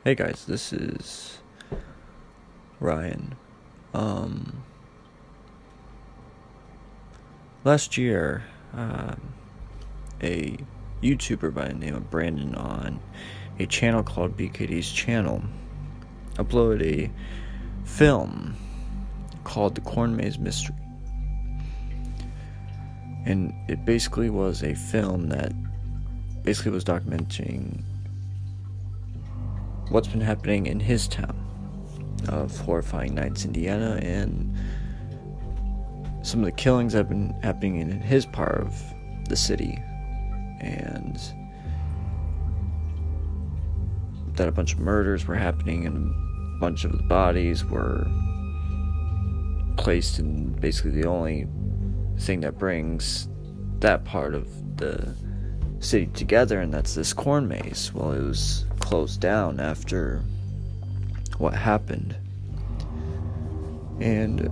Hey guys, this is Ryan. Last year, a YouTuber by the name of Brandon on a channel called BKD's Channel uploaded a film called The Corn Maze Mystery. And it basically was a film that basically was documenting what's been happening in his town of Horrifying Nights, Indiana, and some of the killings that have been happening in his part of the city, and that a bunch of murders were happening and a bunch of the bodies were placed in basically the only thing that brings that part of the city together, and that's this corn maze. Well, it was closed down after what happened, and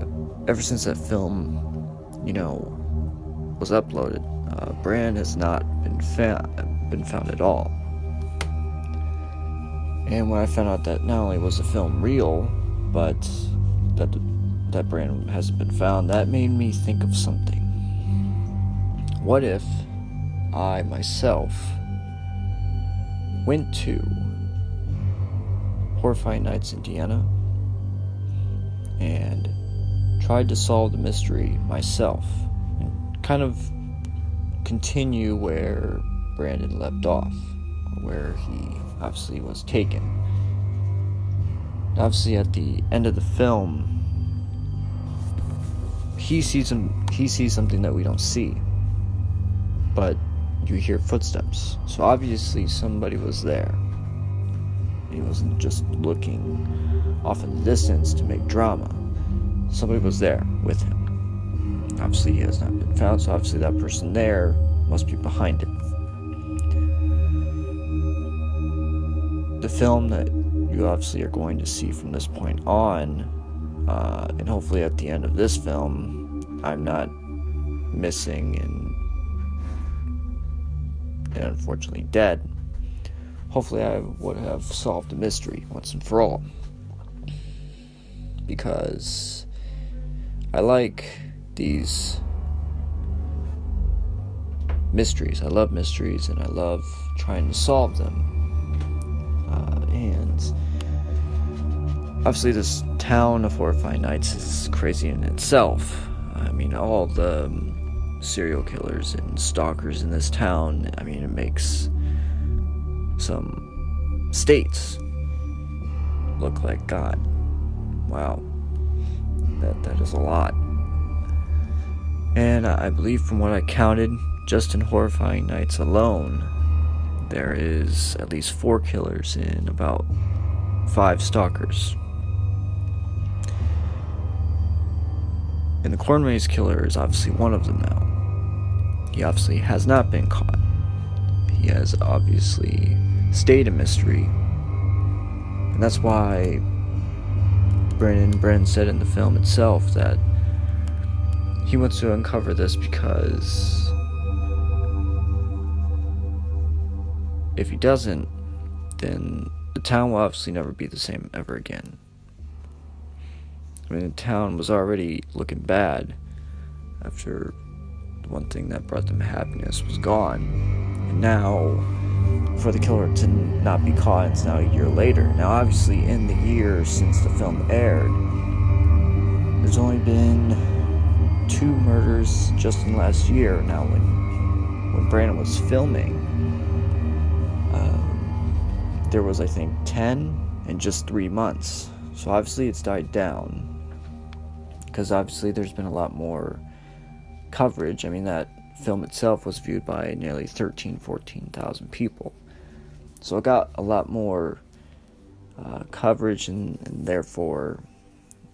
ever since that film was uploaded, Brand has not been found at all. And when I found out that not only was the film real, but that Brand hasn't been found, that made me think of something. What if I myself went to Horrifying Nights, Indiana, and tried to solve the mystery myself and kind of continue where Brandon left off, where he obviously was taken. Obviously, at the end of the film, he sees something that we don't see, but you hear footsteps. So obviously somebody was there. He wasn't just looking off in the distance to make drama. Somebody was there with him. Obviously he has not been found, so obviously that person there must be behind it. The film that you obviously are going to see from this point on, and hopefully at the end of this film, I'm not missing and unfortunately dead. Hopefully I would have solved the mystery once and for all, because I like these mysteries. I love mysteries, and I love trying to solve them. And obviously this town of Horrifying Nights is crazy in itself. I mean, all the serial killers and stalkers in this town, I mean, it makes some states look like God. Wow, that is a lot. And I believe, from what I counted, just in Horrifying Nights alone, there is at least 4 killers and about 5 stalkers. And the corn maze killer is obviously one of them now. He obviously has not been caught. He has obviously stayed a mystery. And that's why Brennan said in the film itself that he wants to uncover this, because if he doesn't, then the town will obviously never be the same ever again. I mean, the town was already looking bad after the one thing that brought them happiness was gone. And now, for the killer to not be caught, it's now a year later. Now, obviously, in the year since the film aired, there's only been 2 murders just in the last year. Now, when Brandon was filming, there was, I think, 10 in just 3 months. So obviously it's died down, because obviously there's been a lot more coverage. I mean, that film itself was viewed by nearly 14,000 people. So it got a lot more coverage, and therefore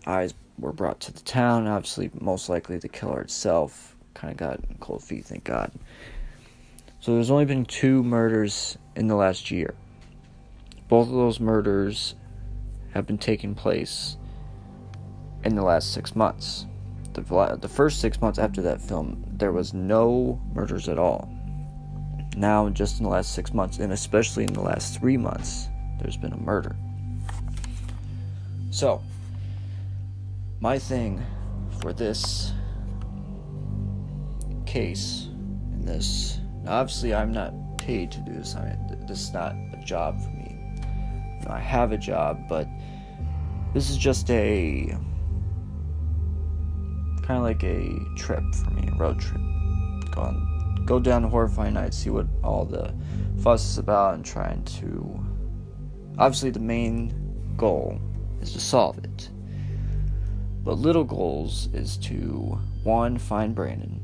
eyes were brought to the town. Obviously, most likely the killer itself kind of got cold feet, thank God. So there's only been 2 murders in the last year. Both of those murders have been taking place in the last 6 months. The first 6 months after that film, there was no murders at all. Now, just in the last 6 months, and especially in the last 3 months, there's been a murder. So, my thing for this case, in this, obviously I'm not paid to do this. This is not a job for me. I have a job, but this is just a kind of like a trip for me, a road trip. Go down to Horrifying Night, see what all the fuss is about, and trying to. Obviously, the main goal is to solve it, but little goals is to, one, find Brandon.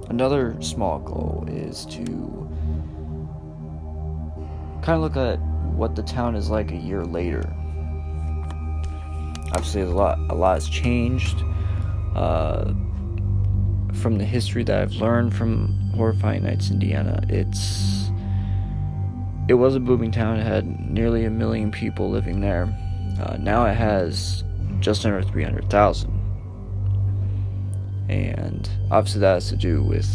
Another small goal is to kind of look at what the town is like a year later. Obviously, a lot has changed from the history that I've learned from Horrifying Nights, Indiana. It was a booming town. It had nearly 1 million people living there. Now it has just under 300,000. And obviously that has to do with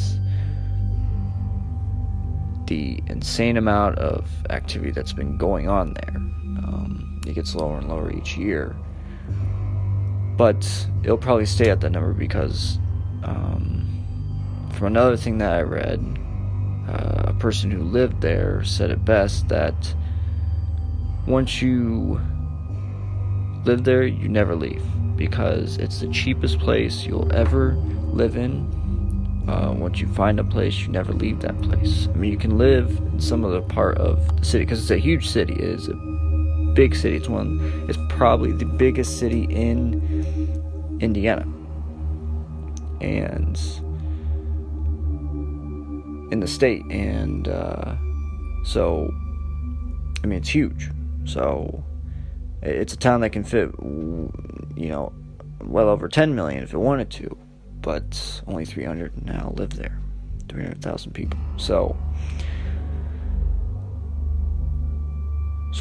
the insane amount of activity that's been going on there. It gets lower and lower each year. But it'll probably stay at that number because from another thing that I read, a person who lived there said it best, that once you live there, you never leave, because it's the cheapest place you'll ever live in. Once you find a place, you never leave that place. I mean, you can live in some other part of the city, because it's a huge city. It is a big city. It's probably the biggest city in Indiana, and in the state, and so I mean, it's huge. So it's a town that can fit, well over 10 million if it wanted to, but only 300 now live there. 300,000 people. So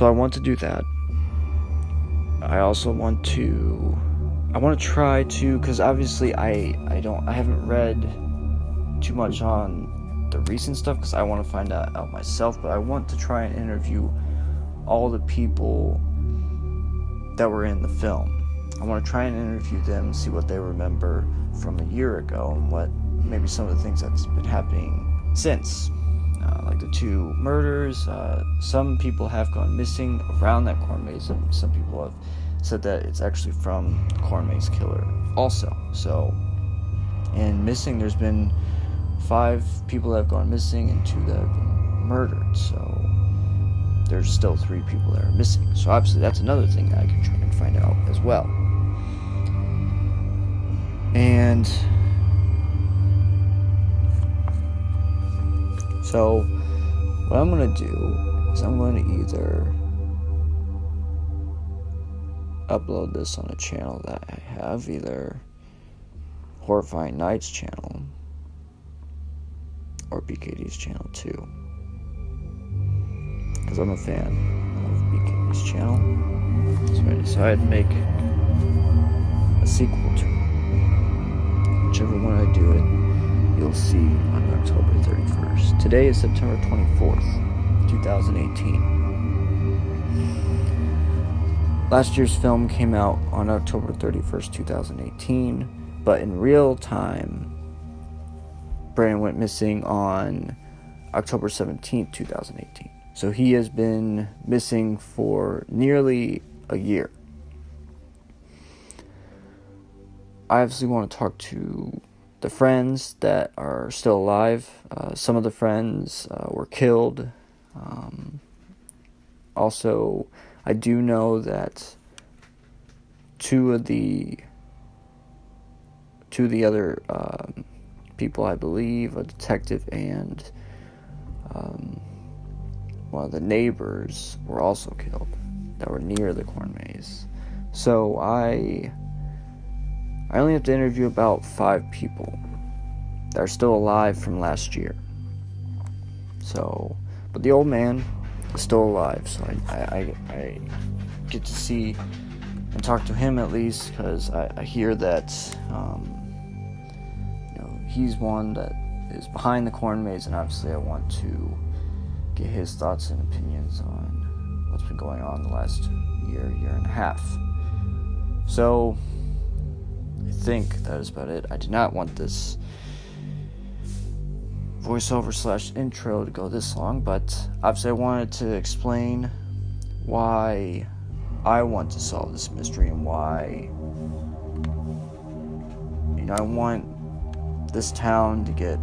I want to do that. I also want to try to, because obviously I haven't read too much on the recent stuff, because I want to find out myself, but I want to try and interview all the people that were in the film. I want to try and interview them, see what they remember from a year ago, and what maybe some of the things that's been happening since, like the 2 murders. Some people have gone missing around that corn maze, and some people have said that it's actually from the corn maze killer also. So, and missing, there's been 5 people that have gone missing and 2 that have been murdered. So there's still 3 people that are missing. So obviously that's another thing that I can try and find out as well. And so what I'm going to do is I'm going to either upload this on a channel that I have, either Horrifying Nights channel or BKD's channel too, because I'm a fan of BKD's channel. So I decided to make a sequel to it. Whichever one I do it, you'll see on October 31st. Today is September 24th, 2018. Last year's film came out on October 31st, 2018, but in real time, Brandon went missing on October 17th, 2018. So he has been missing for nearly a year. I obviously want to talk to the friends that are still alive. Some of the friends were killed. Also, I do know that two of the other people, I believe, a detective and one of the neighbors, were also killed that were near the corn maze. So I only have to interview about 5 people that are still alive from last year. So, but the old man is still alive, so I get to see and talk to him at least, because I hear that he's one that is behind the corn maze, and obviously I want to get his thoughts and opinions on what's been going on the last year and a half. So I think that is about it. I did not want this voiceover / intro to go this long, but obviously I wanted to explain why I want to solve this mystery and why, I want this town to get,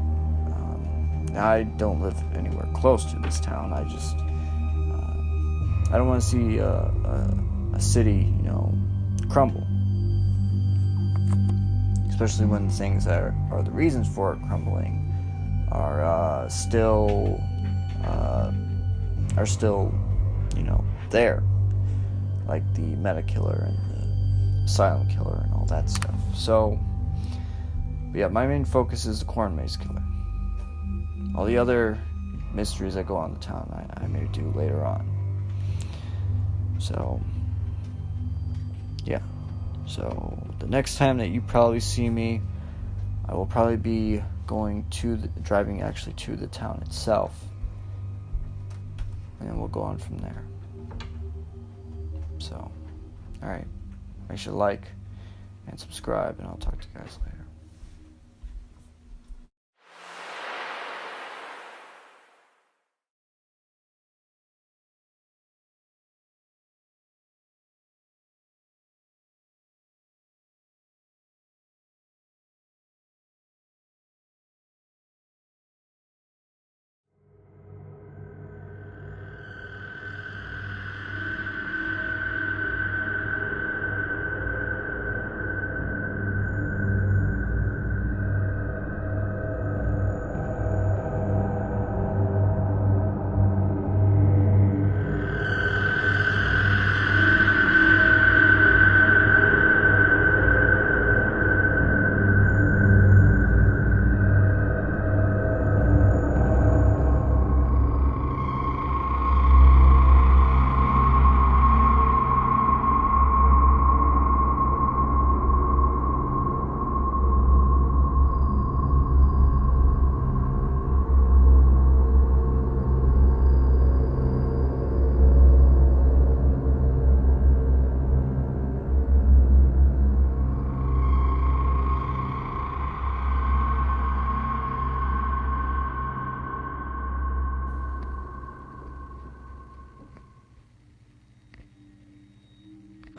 I don't live anywhere close to this town. I just, I don't want to see a city, crumble. Especially when things that are the reasons for it crumbling are still, there. Like the meta killer and the silent killer and all that stuff. So, but yeah, my main focus is the corn maze killer. All the other mysteries that go on in the town, I may do later on. So, yeah. So, the next time that you probably see me, I will probably be driving actually to the town itself. And then we'll go on from there. So, alright. Make sure to like and subscribe, and I'll talk to you guys later.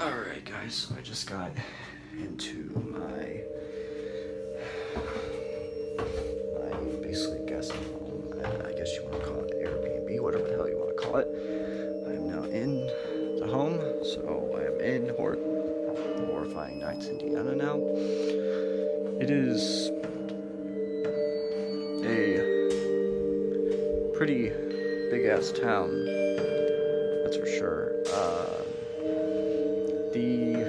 Alright guys, so I just got into my basically guest home. I guess you want to call it Airbnb, whatever the hell you want to call it. I am now in the home, so I am in Horrifying Nights, Indiana now. It is a pretty big ass town, that's for sure. The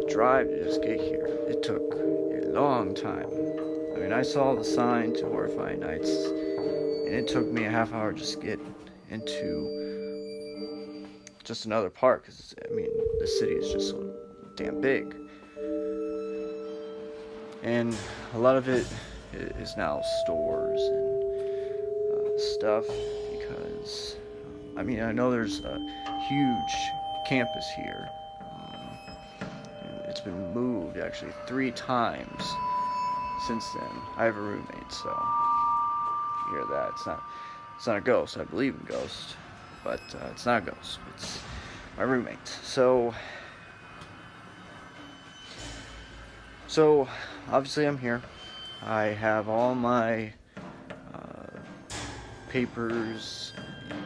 drive to just get here, it took a long time. I mean, I saw the sign to Horrifying Nights, and it took me a half hour just to get into just another part, because, I mean, the city is just so damn big. And a lot of it is now stores and stuff, because, I mean, I know there's a huge campus here. It's been moved actually 3 times since then. I have a roommate, so you hear that. It's not a ghost. I believe in ghosts, but it's not a ghost. It's my roommate. So obviously I'm here. I have all my papers,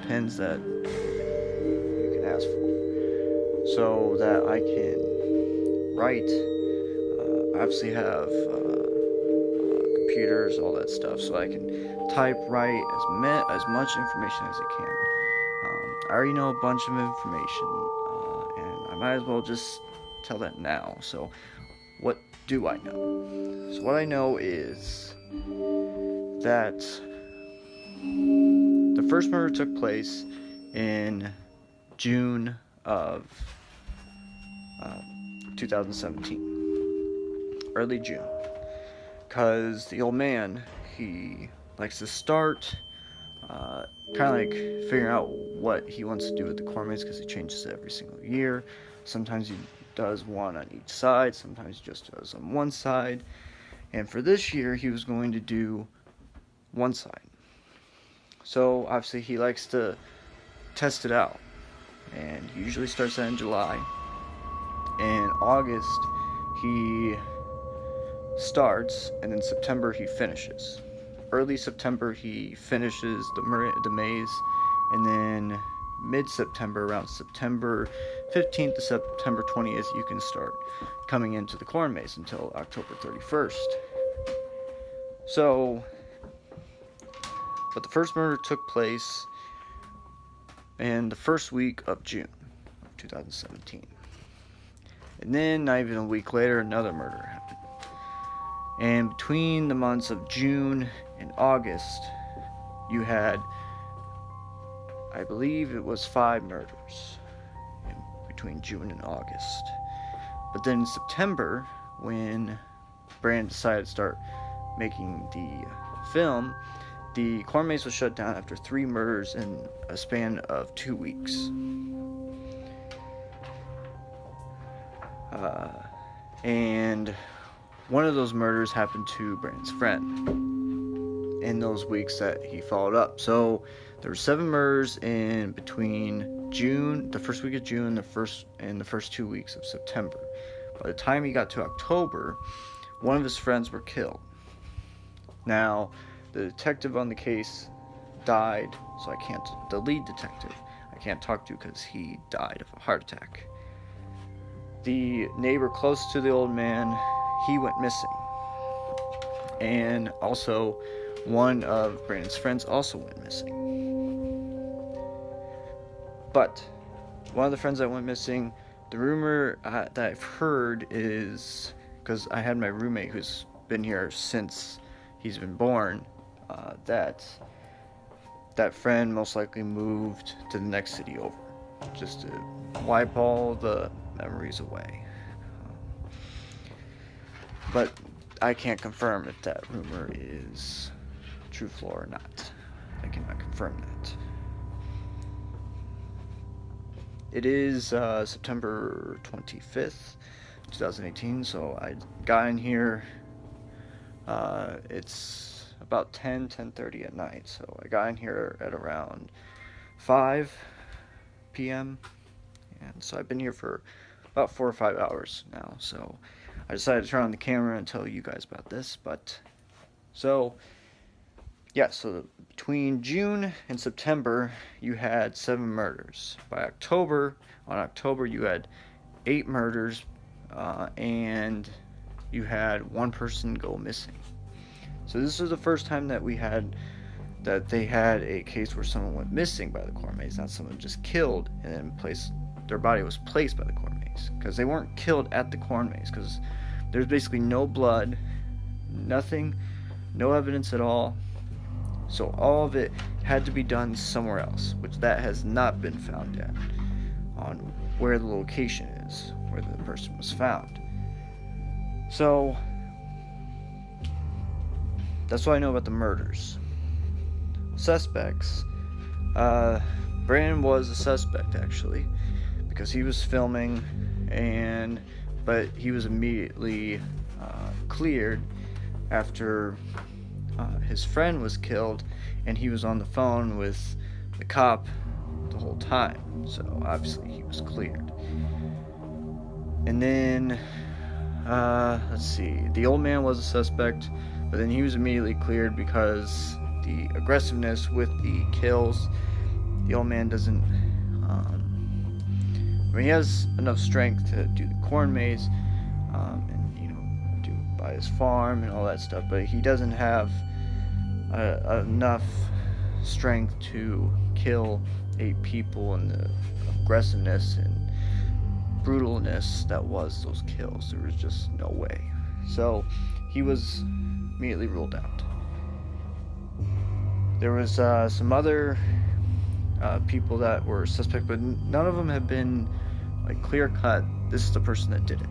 pens that you can ask for, so that I can write. I obviously have computers, all that stuff, so I can type, write as much information as I can. I already know a bunch of information, and I might as well just tell that now. So, what do I know? So what I know is that the first murder took place in June of 2017, early June, because the old man, he likes to start kind of like figuring out what he wants to do with the corn maze, because he changes it every single year. Sometimes he does one on each side, sometimes he just does on one side. And for this year, he was going to do one side. So obviously he likes to test it out, and he usually starts that in July. In August he starts, and in September he finishes. Early September he finishes the maze, and then mid-September, around September 15th to September 20th, you can start coming into the corn maze until October 31st. So, but the first murder took place in the first week of June of 2017. And then, not even a week later, another murder happened. And between the months of June and August, you had, I believe it was 5 murders between June and August. But then in September, when Brandon decided to start making the film, the corn maze was shut down after 3 murders in a span of 2 weeks. And one of those murders happened to Brandon's friend in those weeks that he followed up. So there were 7 murders in between June, the first week of June, the first 2 weeks of September. By the time he got to October, one of his friends were killed. Now, the detective on the case died, so I can't, the lead detective, I can't talk to because he died of a heart attack. The neighbor close to the old man, he went missing. And also, one of Brandon's friends also went missing. But one of the friends that went missing, the rumor that I've heard is, because I had my roommate who's been here since he's been born, that friend most likely moved to the next city over, just to wipe all the memories away. But I can't confirm if that rumor is truthful or not. I cannot confirm that. It is September 25th, 2018, so I got in here, it's about 10:30 at night, so I got in here at around 5 p.m., and so I've been here for about 4 or 5 hours now, so I decided to turn on the camera and tell you guys about this. But so yeah, so between June and September you had 7 murders. By October, you had 8 murders, and you had 1 person go missing. So this is the first time that they had a case where someone went missing by the corn maze, not someone just killed and then their body was placed by the corn maze, because they weren't killed at the corn maze, because there's basically no blood, nothing, no evidence at all. So all of it had to be done somewhere else, which that has not been found yet, on where the location is, where the person was found. So that's what I know about the murders. Suspects. Brandon was a suspect, actually, because he was filming, but he was immediately cleared after his friend was killed, and he was on the phone with the cop the whole time, so obviously he was cleared. And then let's see, the old man was a suspect, but then he was immediately cleared because the aggressiveness with the kills. The old man doesn't, he has enough strength to do the corn maze, and do by his farm and all that stuff, but he doesn't have enough strength to kill 8 people, and the aggressiveness and brutalness that was those kills. There was just no way. So he was immediately ruled out. There was some other people that were suspect, but none of them have been like clear cut. This is the person that did it.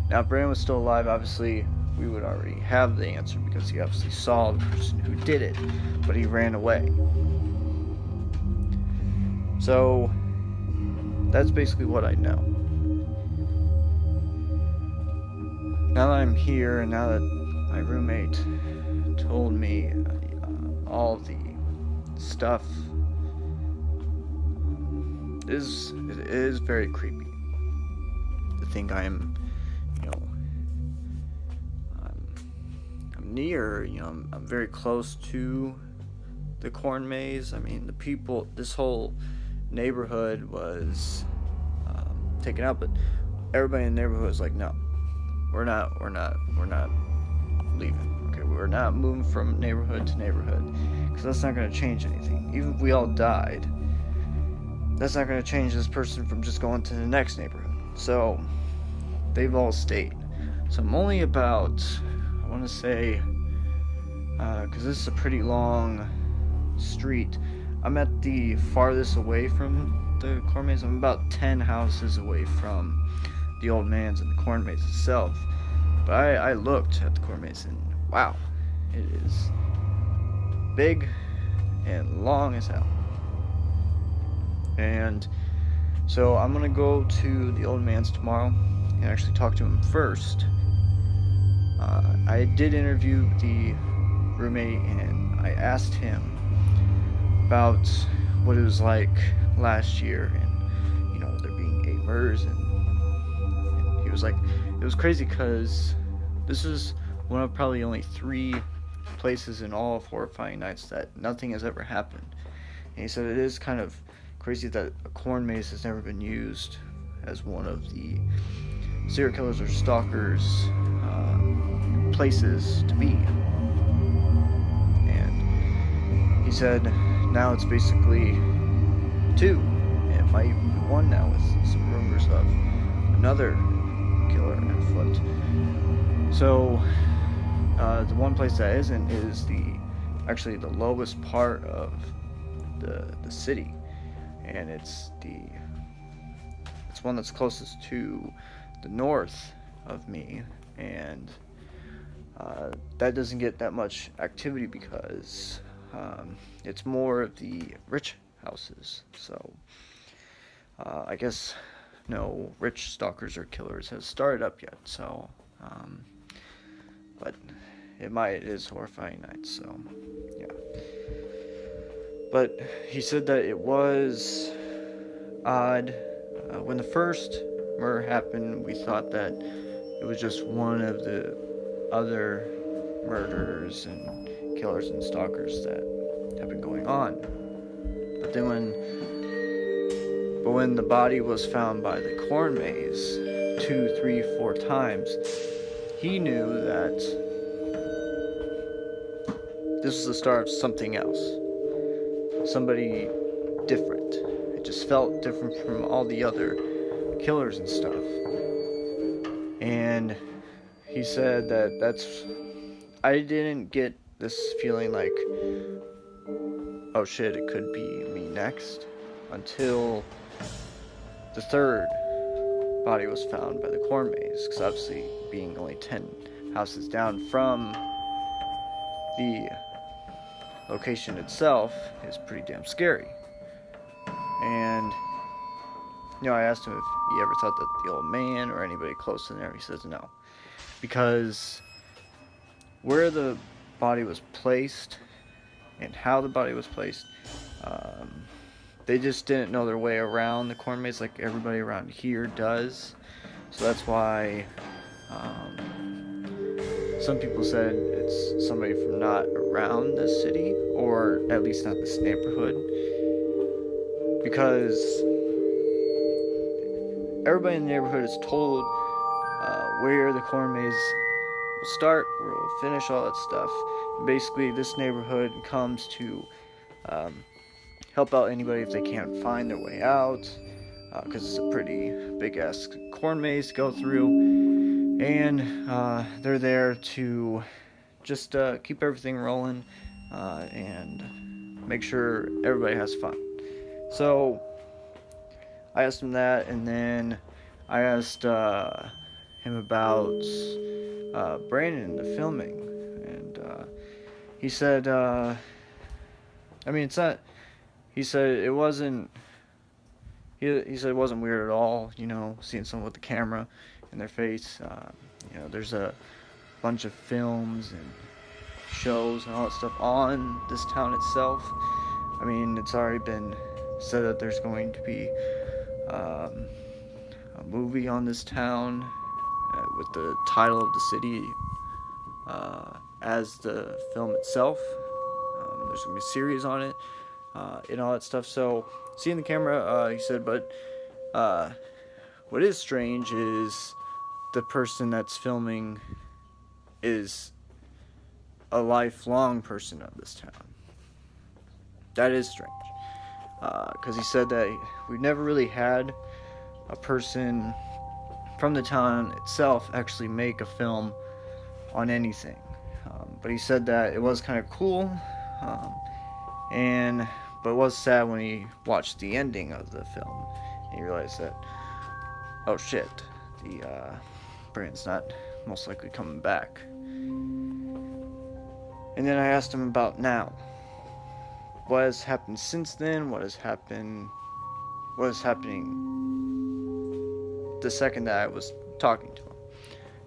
Now, if Brandon was still alive, obviously we would already have the answer because he obviously saw the person who did it, but he ran away. So that's basically what I know. Now that I'm here, and now that my roommate told me all the stuff, it is very creepy to think I'm near, I'm very close to the corn maze. I mean, the people, this whole neighborhood was taken out, but everybody in the neighborhood was like, no, we're not leaving. Okay, we're not moving from neighborhood to neighborhood, because that's not going to change anything. Even if we all died, that's not going to change this person from just going to the next neighborhood. So they've all stayed. So I'm only about, I want to say, because this is a pretty long street, I'm at the farthest away from the corn maze. I'm about 10 houses away from the old man's and the corn maze itself. But I looked at the corn maze, and wow, it is big and long as hell. And so I'm gonna go to the old man's tomorrow and actually talk to him first. I did interview the roommate, and I asked him about what it was like last year, and there being 8 murders, and he was like, it was crazy because this is one of probably only 3 places in all of Horrifying Nights that nothing has ever happened. And he said it is kind of crazy that a corn maze has never been used as one of the serial killers or stalkers places to be. And he said now it's basically 2, and it might even be 1 now, with some rumors of another killer afoot. So the one place that isn't is actually the lowest part of the city, and it's one that's closest to the north of me, and that doesn't get that much activity because it's more of the rich houses. So I guess no rich stalkers or killers has started up yet. So but it is Horrifying Nights. So yeah. But he said that it was odd. When the first murder happened, we thought that it was just one of the other murderers and killers and stalkers that have been going on. But then when the body was found by the corn maze 2, 3, 4 times, he knew that this was the start of something else. Somebody different. It just felt different from all the other killers and stuff. And he said I didn't get this feeling like, oh shit, it could be me next, until the 3rd body was found by the corn maze, because obviously being only 10 houses down from the location itself is pretty damn scary. And I asked him if he ever thought that the old man or anybody close in there. He says no, because where the body was placed and how the body was placed, they just didn't know their way around the corn maze like everybody around here does. So that's why some people said it's somebody from not around this city, or at least not this neighborhood, because everybody in the neighborhood is told where the corn maze will start, where it will finish, all that stuff. And basically, this neighborhood comes to help out anybody if they can't find their way out, because it's a pretty big-ass corn maze to go through. And they're there to just keep everything rolling and make sure everybody has fun. So I asked him that, and then I asked him about Brandon the filming, and he said, it's not. He said it wasn't. He said it wasn't weird at all. Seeing someone with the camera in their face. There's a bunch of films and shows and all that stuff on this town itself. It's already been said that there's going to be a movie on this town with the title of the city as the film itself. There's going to be a series on it and all that stuff. So, seeing the camera, he said, but what is strange is the person that's filming is a lifelong person of this town. That is strange. Because he said that we've never really had a person from the town itself actually make a film on anything. But he said that it was kind of cool, but it was sad when he watched the ending of the film and he realized that, oh shit, the Brandon's not most likely coming back. And then I asked him about now. What has happened since then? What is happening the second that I was talking to him?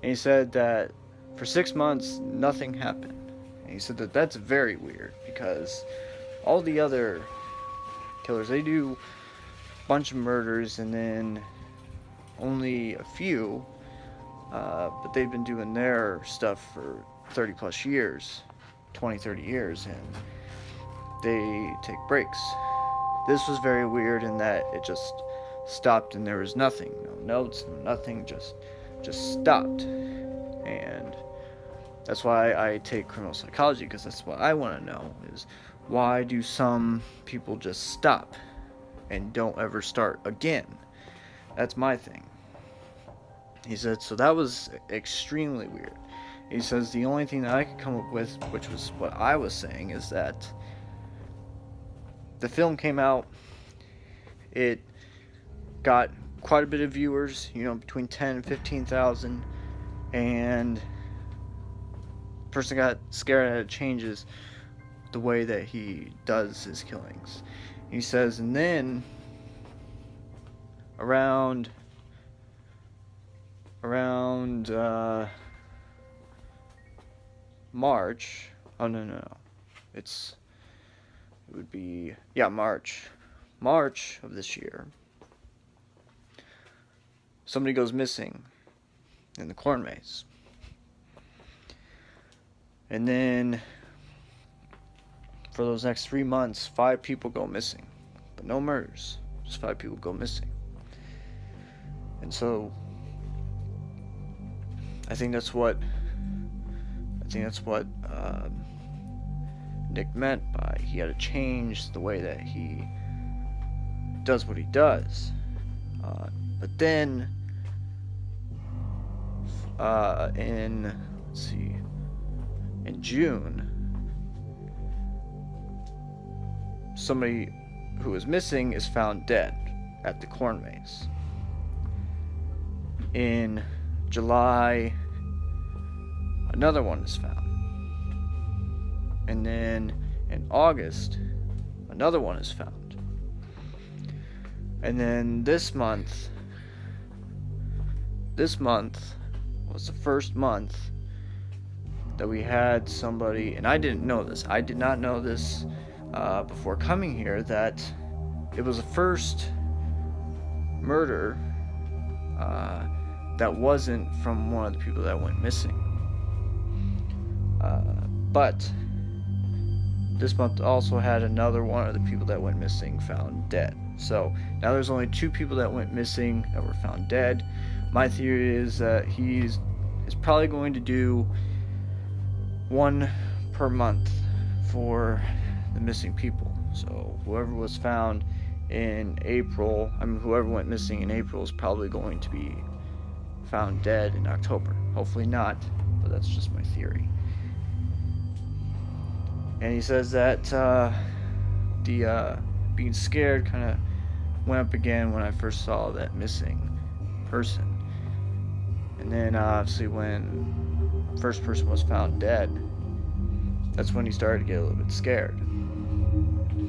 And he said that for 6 months, nothing happened. And he said that that's very weird, because all the other killers, they do a bunch of murders and then only a few, but they've been doing their stuff for 30 plus years, 20, 30 years, and they take breaks. This was very weird in that it just stopped and there was nothing, no notes, no nothing, just stopped. And that's why I take criminal psychology, because that's what I want to know, is why do some people just stop and don't ever start again? That's my thing. He said, so that was extremely weird. He says the only thing that I could come up with, which was what I was saying, is that the film came out, it got quite a bit of viewers, between 10 and 15,000, and the person got scared that it changes the way that he does his killings. He says, and then around March, March of this year, somebody goes missing in the corn maze. And then for those next 3 months, 5 people go missing, but no murders, just 5 people go missing. And so I think that's what Nick meant by he had to change the way that he does what he does. But then in June, somebody who was missing is found dead at the corn maze. In July, another one is found. And then in August, another one is found. And then this month was the first month that we had somebody, and I didn't know this. I did not know this before coming here, that it was the first murder that wasn't from one of the people that went missing. But this month also had another one of the people that went missing found dead. So now there's only 2 people that went missing that were found dead. My theory is that he's probably going to do 1 per month for the missing people. So whoever was found in April, whoever went missing in April is probably going to be found dead in October. Hopefully not, but that's just my theory. And he says that the being scared kind of went up again when I first saw that missing person. And then obviously when first person was found dead, that's when he started to get a little bit scared.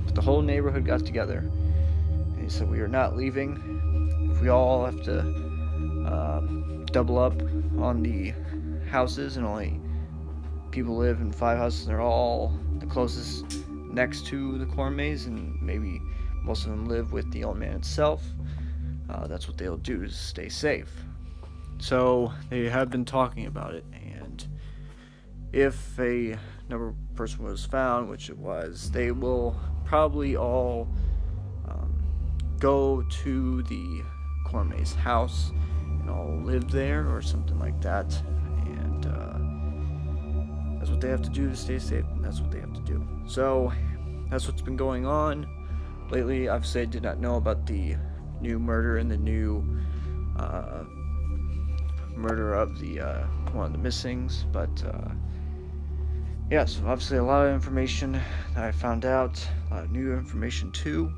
But the whole neighborhood got together, and he said, "We are not leaving. If we all have to double up on the houses, and only people live in 5 houses, and they're all the closest next to the corn maze, and maybe most of them live with the old man itself, that's what they'll do to stay safe." So they have been talking about it, and if a number person was found, which it was, they will probably all go to the corn maze house and all live there or something like that, and that's what they have to do to stay safe, and that's what they have to do. So that's what's been going on lately. Obviously I did not know about the new murder and the new murder of the one of the missings, but yeah, so obviously a lot of information that I found out, a lot of new information too.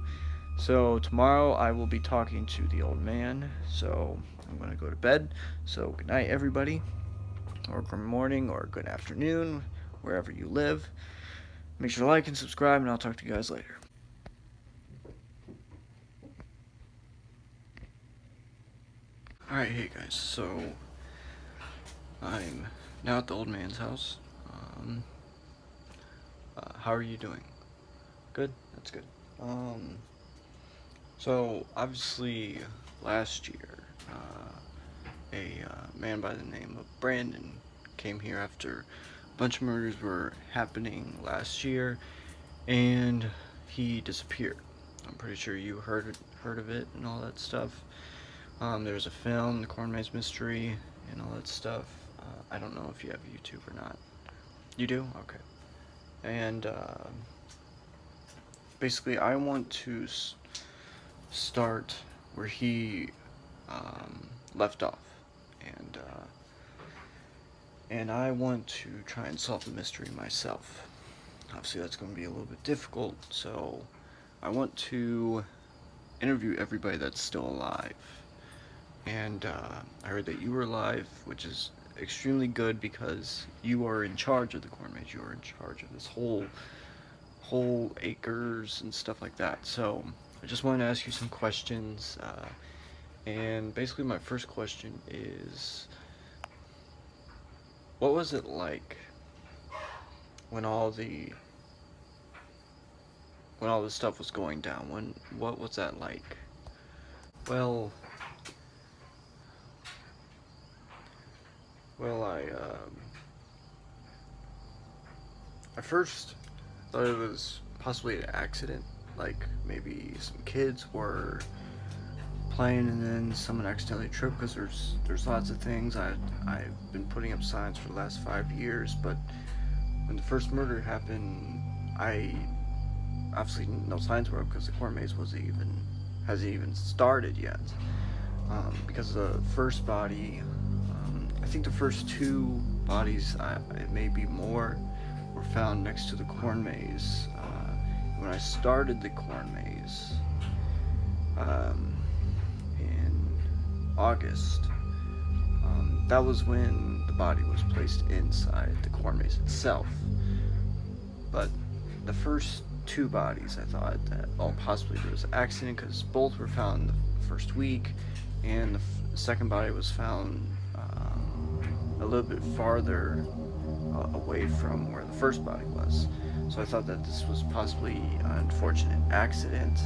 So tomorrow I will be talking to the old man, so I'm going to go to bed. So good night everybody, or good morning, or good afternoon, wherever you live. Make sure to like and subscribe, and I'll talk to you guys later. Alright, hey guys, so I'm now at the old man's house. How are you doing? Good? That's good. So obviously last year, a man by the name of Brandon came here after a bunch of murders were happening last year, and he disappeared. I'm pretty sure you heard of it and all that stuff. There's a film, The Corn Maze Mystery, and all that stuff. I don't know if you have YouTube or not. You do? Okay. And basically I want to start where he left off, and I want to try and solve the mystery myself. Obviously that's going to be a little bit difficult, so I want to interview everybody that's still alive. And I heard that you were alive, which is extremely good because you are in charge of the corn maze. You are in charge of this whole acres and stuff like that. So I just wanted to ask you some questions, and basically my first question is, what was it like when all this stuff was going down? What was that like? Well, I first thought it was possibly an accident, like maybe some kids were playing and then someone accidentally tripped, because there's lots of things. I've been putting up signs for the last 5 years, but when the first murder happened, obviously no signs were up because the corn maze hasn't even started yet. Because the first body, I think the first 2 bodies, it may be more, were found next to the corn maze. When I started the corn maze in August, that was when the body was placed inside the corn maze itself. But the first 2 bodies, I thought that, possibly there was an accident, because both were found the first week, and the second body was found a little bit farther away from where the first body was. So I thought that this was possibly an unfortunate accident.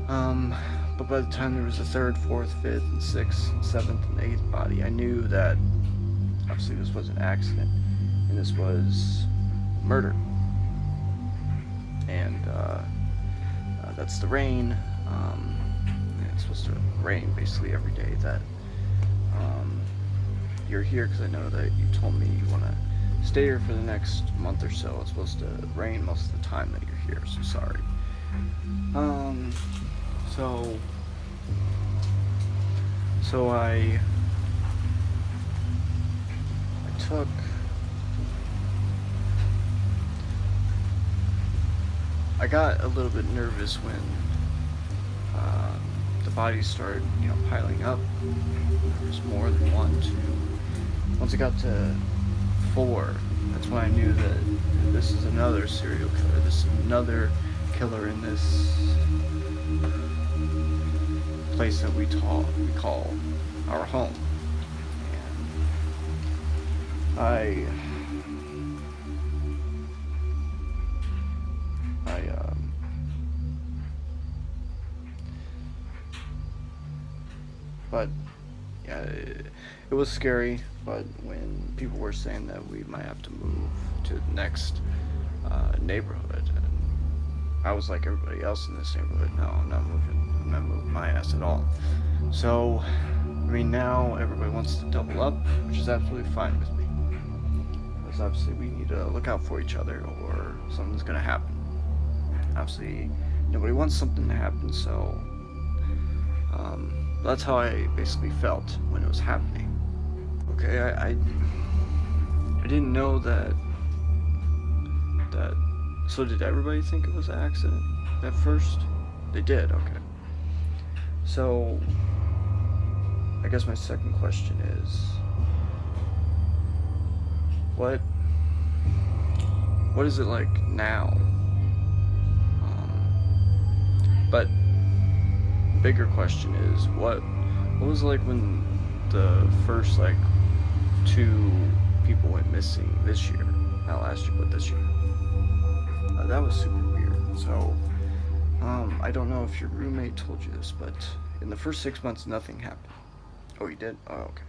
But by the time there was a 3rd, 4th, 5th, and 6th, and 7th, and 8th body, I knew that obviously this was an accident, and this was murder. And that's the rain. It's supposed to rain basically every day that you're here, because I know that you told me you want to stay here for the next month or so. It's supposed to rain most of the time that you're here, so sorry. So I got a little bit nervous when the bodies started, piling up. There was more than one once it got to 4, that's when I knew that this is another serial killer. This is another killer in this place that we call our home. And but yeah, it was scary. But when people were saying that we might have to move to the next neighborhood, and I was like everybody else in this neighborhood, no, I'm not moving my ass at all. So, I mean, now everybody wants to double up, which is absolutely fine with me. Because obviously we need to look out for each other or something's gonna happen. Obviously, nobody wants something to happen, so that's how I basically felt when it was happening. Okay, I didn't know that. So did everybody think it was an accident at first? They did, okay. So, I guess my second question is, what is it like now? But bigger question is, what was it like when the first 2 people went missing this year? Not last year, but this year. That was super weird. So, I don't know if your roommate told you this, but in the first 6 months, nothing happened. Oh, you did? Oh, okay.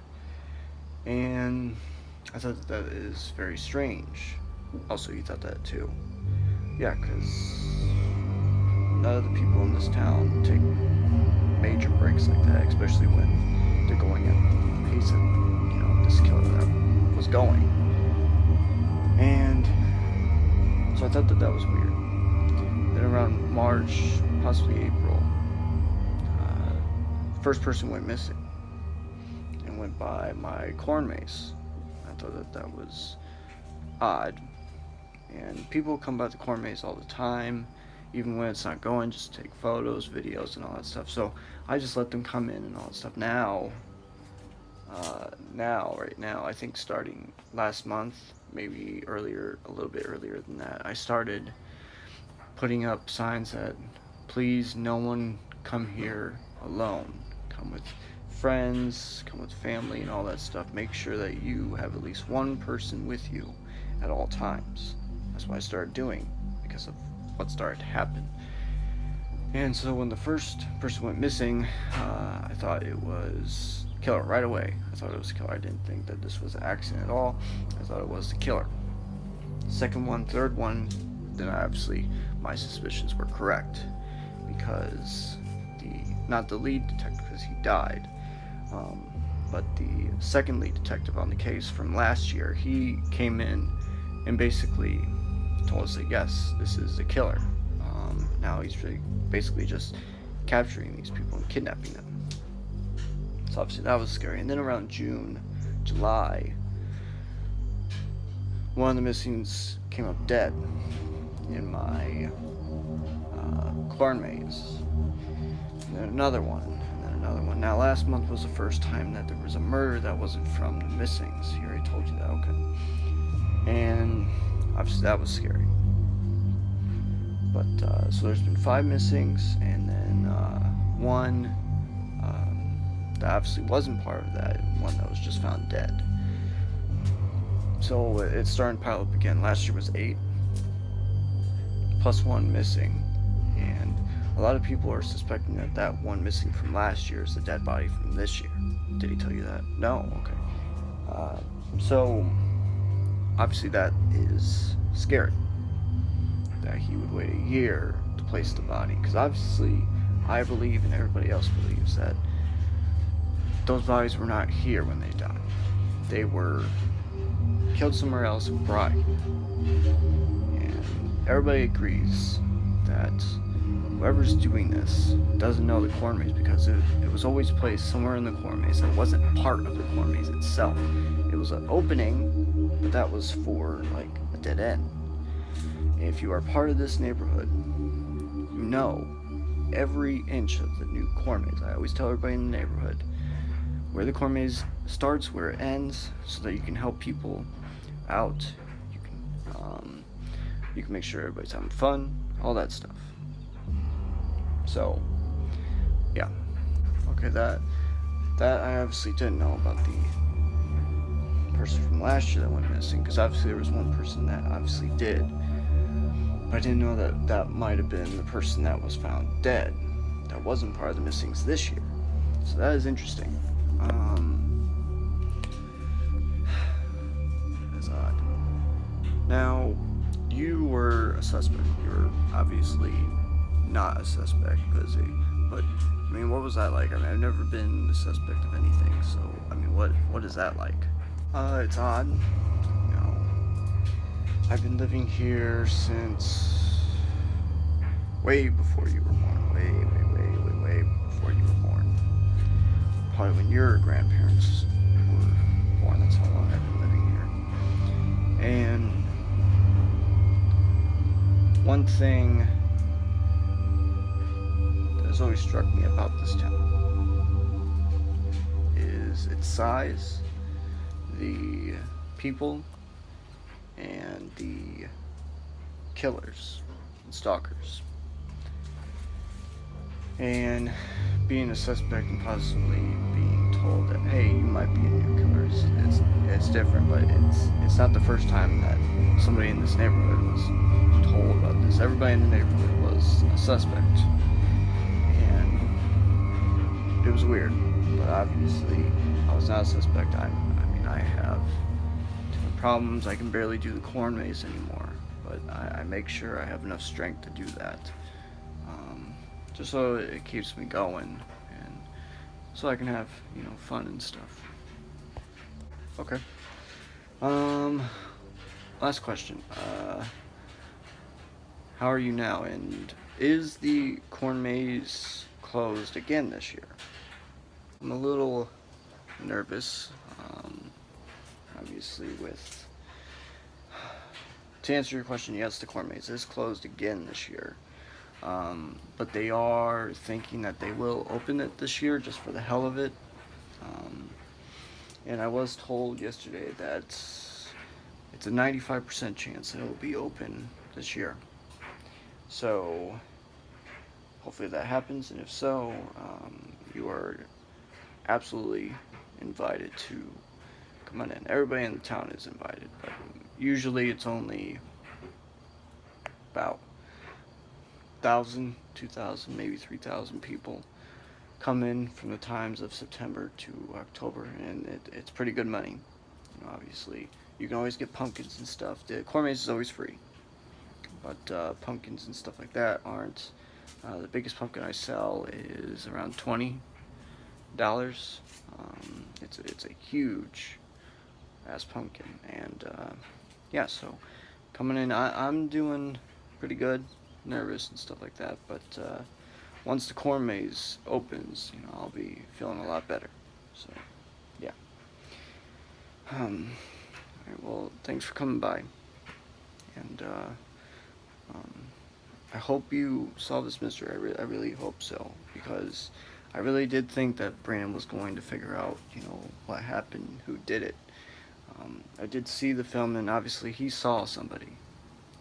And I thought that is very strange. Also, you thought that too. Yeah, because none of the people in this town take major breaks like that, especially when they're going at the pace of, this killer that was going. And so I thought that was weird. Then around March, possibly April, first person went missing and went by my corn maze. I thought that was odd. And people come by the corn maze all the time, even when it's not going, just take photos, videos, and all that stuff. So I just let them come in and all that stuff. Right now, I think starting last month, maybe earlier, a little bit earlier than that, I started putting up signs that, please, no one come here alone. Come with friends, come with family, and all that stuff. Make sure that you have at least one person with you at all times. That's what I started doing because of what started to happen. And so when the first person went missing, I thought it was the killer right away. I thought it was the killer. I didn't think that this was an accident at all. I thought it was the killer. Second one, third one, then obviously my suspicions were correct, because not the lead detective, because he died, but the second lead detective on the case from last year, he came in and basically told us that yes, this is the killer. Now he's basically just capturing these people and kidnapping them. So obviously that was scary. And then around June, July, one of the missings came up dead in my corn maze. And then another one, and then another one. Now last month was the first time that there was a murder that wasn't from the missings. He already told you that, okay. And obviously that was scary. But so there's been 5 missings, and then one that obviously wasn't part of that, one that was just found dead. So it's starting to pile up again. Last year was 8 plus 1 missing, and a lot of people are suspecting that one missing from last year is the dead body from this year. Did he tell you that? No? Okay. So obviously that is scary, that he would wait a year to place the body, because obviously I believe, and everybody else believes, that those bodies were not here when they died. They were killed somewhere else and brought here. And everybody agrees that whoever's doing this doesn't know the corn maze, because it was always placed somewhere in the corn maze. It wasn't part of the corn maze itself. It was an opening, but that was for like a dead end. If you are part of this neighborhood, you know every inch of the new corn maze. I always tell everybody in the neighborhood, where the corn maze starts, where it ends, so that you can help people out. You can make sure everybody's having fun, all that stuff. So, yeah. Okay, that I obviously didn't know about the person from last year that went missing, because obviously there was one person that obviously did, but I didn't know that that might have been the person that was found dead. That wasn't part of the missings this year. So that is interesting. That's odd. Now, you were a suspect. You were obviously not a suspect, but I mean, what was that like? I mean, I've never been a suspect of anything, so I mean, what is that like? It's odd. You know, I've been living here since way before you were born. Way before you were born. Probably when your grandparents were born. That's how long I've been living here. And one thing that has always struck me about this town is its size, the people, and the killers and stalkers. And being a suspect and possibly being told that, hey, you might be a new killer, it's different, but it's not the first time that somebody in this neighborhood was told about this. Everybody in the neighborhood was a suspect, and it was weird. But obviously, I was not a suspect. I mean, I have different problems. I can barely do the corn maze anymore, but I make sure I have enough strength to do that. Just so it keeps me going, and so I can have, you know, fun and stuff. Okay. Last question. How are you now? And is the corn maze closed again this year? I'm a little nervous. Obviously, to answer your question, yes, the corn maze is closed again this year. But they are thinking that they will open it this year just for the hell of it. And I was told yesterday that it's a 95% chance that it will be open this year. So hopefully that happens, and if so, you are absolutely invited to come on in. Everybody in the town is invited, but usually it's only about 1,000, 2,000, maybe 3,000 people come in from the times of September to October, and it's pretty good money. You know, obviously, you can always get pumpkins and stuff. The corn maze is always free, but pumpkins and stuff like that aren't. The biggest pumpkin I sell is around $20. It's a huge ass pumpkin, and yeah. So coming in, I'm doing pretty good. Nervous and stuff like that, but once the corn maze opens, you know, I'll be feeling a lot better. So yeah. Alright, well, thanks for coming by, and I hope you solve this mystery. I really hope so, because I really did think that Brandon was going to figure out, you know, what happened, who did it. I did see the film, and obviously he saw somebody,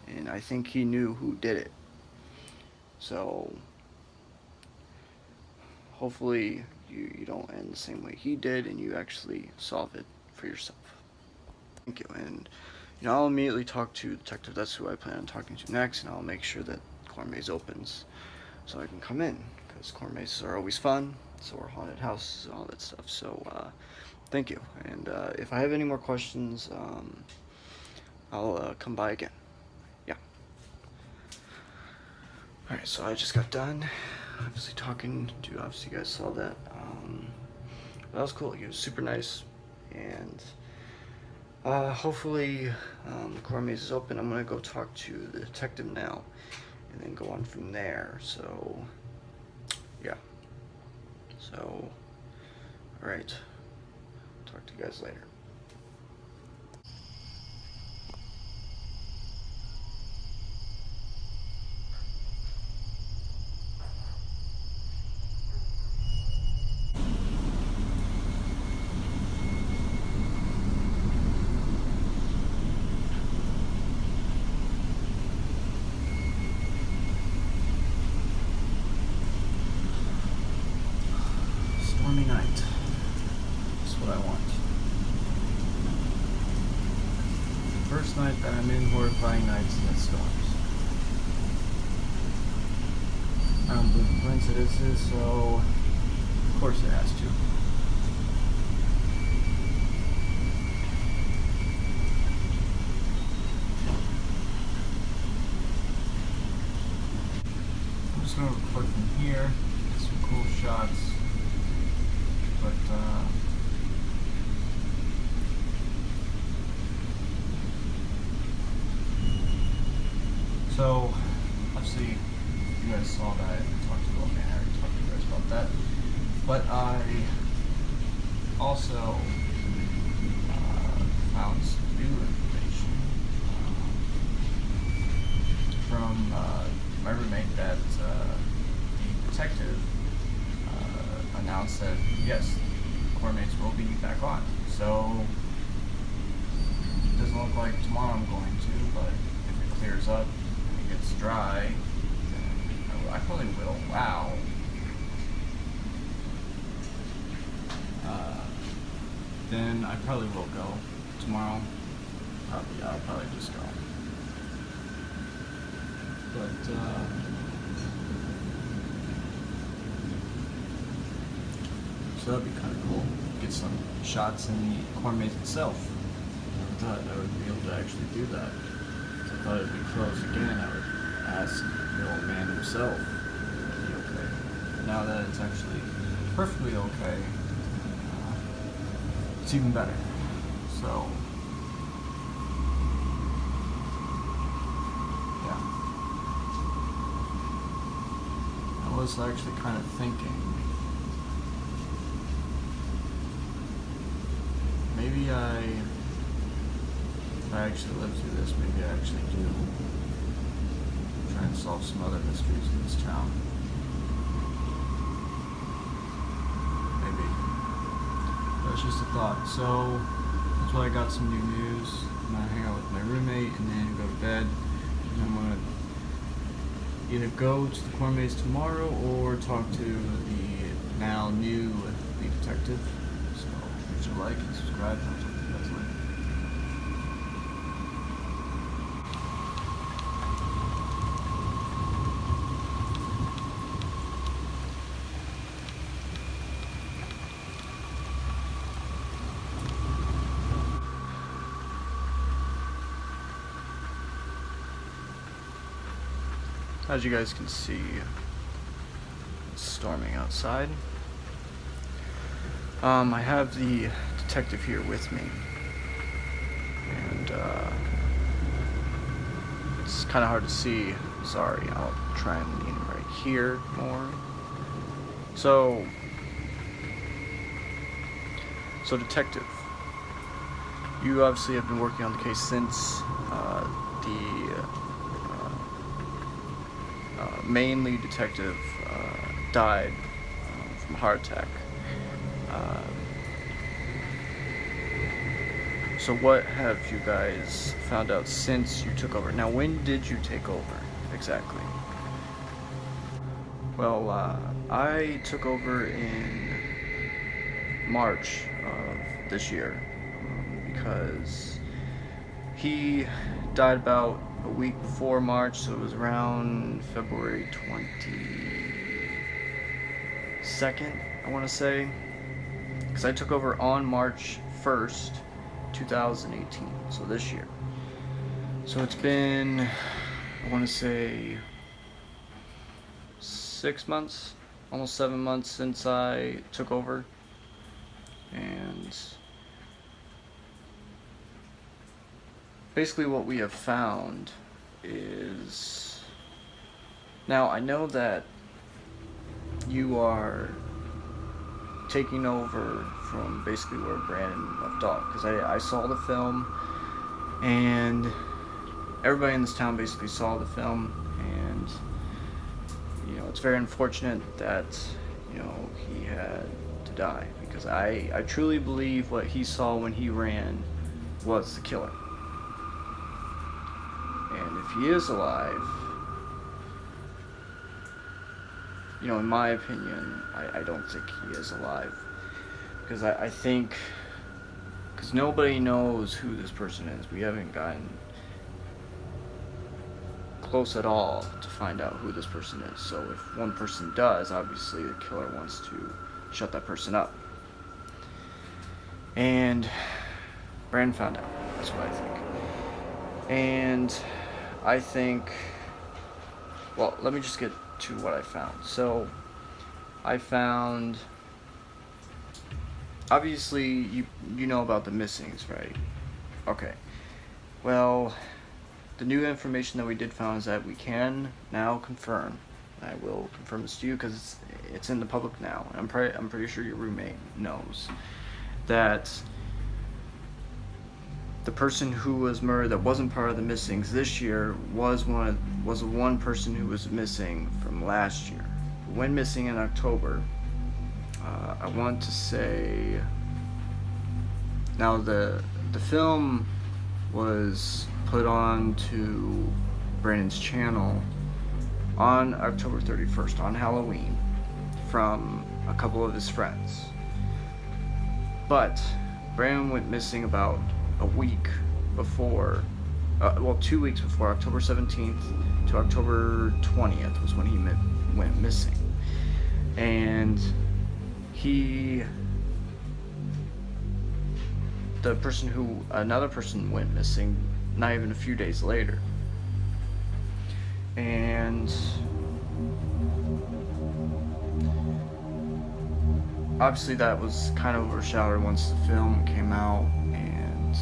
and I think he knew who did it. So hopefully you don't end the same way he did, and you actually solve it for yourself. Thank you. And you know, I'll immediately talk to Detective. That's who I plan on talking to next, and I'll make sure that corn maze opens so I can come in, because corn mazes are always fun. So are haunted houses and all that stuff. So thank you. And if I have any more questions, I'll come by again. Alright, so I just got done, obviously talking to, obviously you guys saw that. That was cool. He was super nice, and hopefully the corn maze is open. I'm going to go talk to the detective now, and then go on from there. So, yeah. So, alright. Talk to you guys later. First night that I'm in horrifying nights and it storms. I don't believe in coincidences, so of course it has to. I'm just going to record from here, get some cool shots, but so obviously you guys saw that. I talked to you guys about that, but I also found some new information from my roommate that the detective announced that yes, core mates will be back on. So it doesn't look like tomorrow I'm going to, but if it clears up and it gets dry, then I probably will. Wow. Then I probably will go tomorrow. I'll probably just go. But so that'd be kind of cool. Get some shots in the corn maze itself. I thought I would be able to actually do that. So I thought it'd be close again. I would ask the old man himself if it'd be okay. But now that it's actually perfectly okay, it's even better. So yeah, I was actually kind of thinking maybe if I actually live through this, maybe I actually do try and solve some other mysteries in this town. Maybe. That's just a thought. So that's why I got some new news. I'm gonna hang out with my roommate and then go to bed. And I'm gonna either go to the corn maze tomorrow or talk to the now new lead detective. So make sure to like and subscribe. I'll talk to you guys later. As you guys can see, it's storming outside. I have the detective here with me, and it's kind of hard to see. Sorry, I'll try and lean right here more. So detective, you obviously have been working on the case since main lead detective died from a heart attack. So what have you guys found out since you took over? Now, when did you take over exactly? Well, I took over in March of this year because he died about a week before March, so it was around February 22nd, I want to say, because I took over on March 1st, 2018, so this year. So it's been, I want to say, 6 months, almost 7 months since I took over, and basically what we have found is, now I know that you are taking over from basically where Brandon left off, because I saw the film, and everybody in this town basically saw the film, and you know, it's very unfortunate that, you know, he had to die, because I truly believe what he saw when he ran was the killer. And if he is alive, you know, in my opinion, I don't think he is alive. Because I think, because because nobody knows who this person is. We haven't gotten close at all to find out who this person is. So if one person does, obviously the killer wants to shut that person up. And Brandon found out. That's what I think. And I think, well, let me just get to what I found. So I found, obviously you know about the missings, right? Okay. Well, the new information that we did find is that we can now confirm. I will confirm this to you because it's in the public now. I'm pretty sure your roommate knows that the person who was murdered that wasn't part of the missings this year was the one person who was missing from last year. Who went missing in October. I want to say, now the film was put on to Brandon's channel on October 31st, on Halloween, from a couple of his friends. But Brandon went missing about a week before, 2 weeks before, October 17th to October 20th was when he went missing. And another person went missing not even a few days later. And obviously that was kind of overshadowed once the film came out, and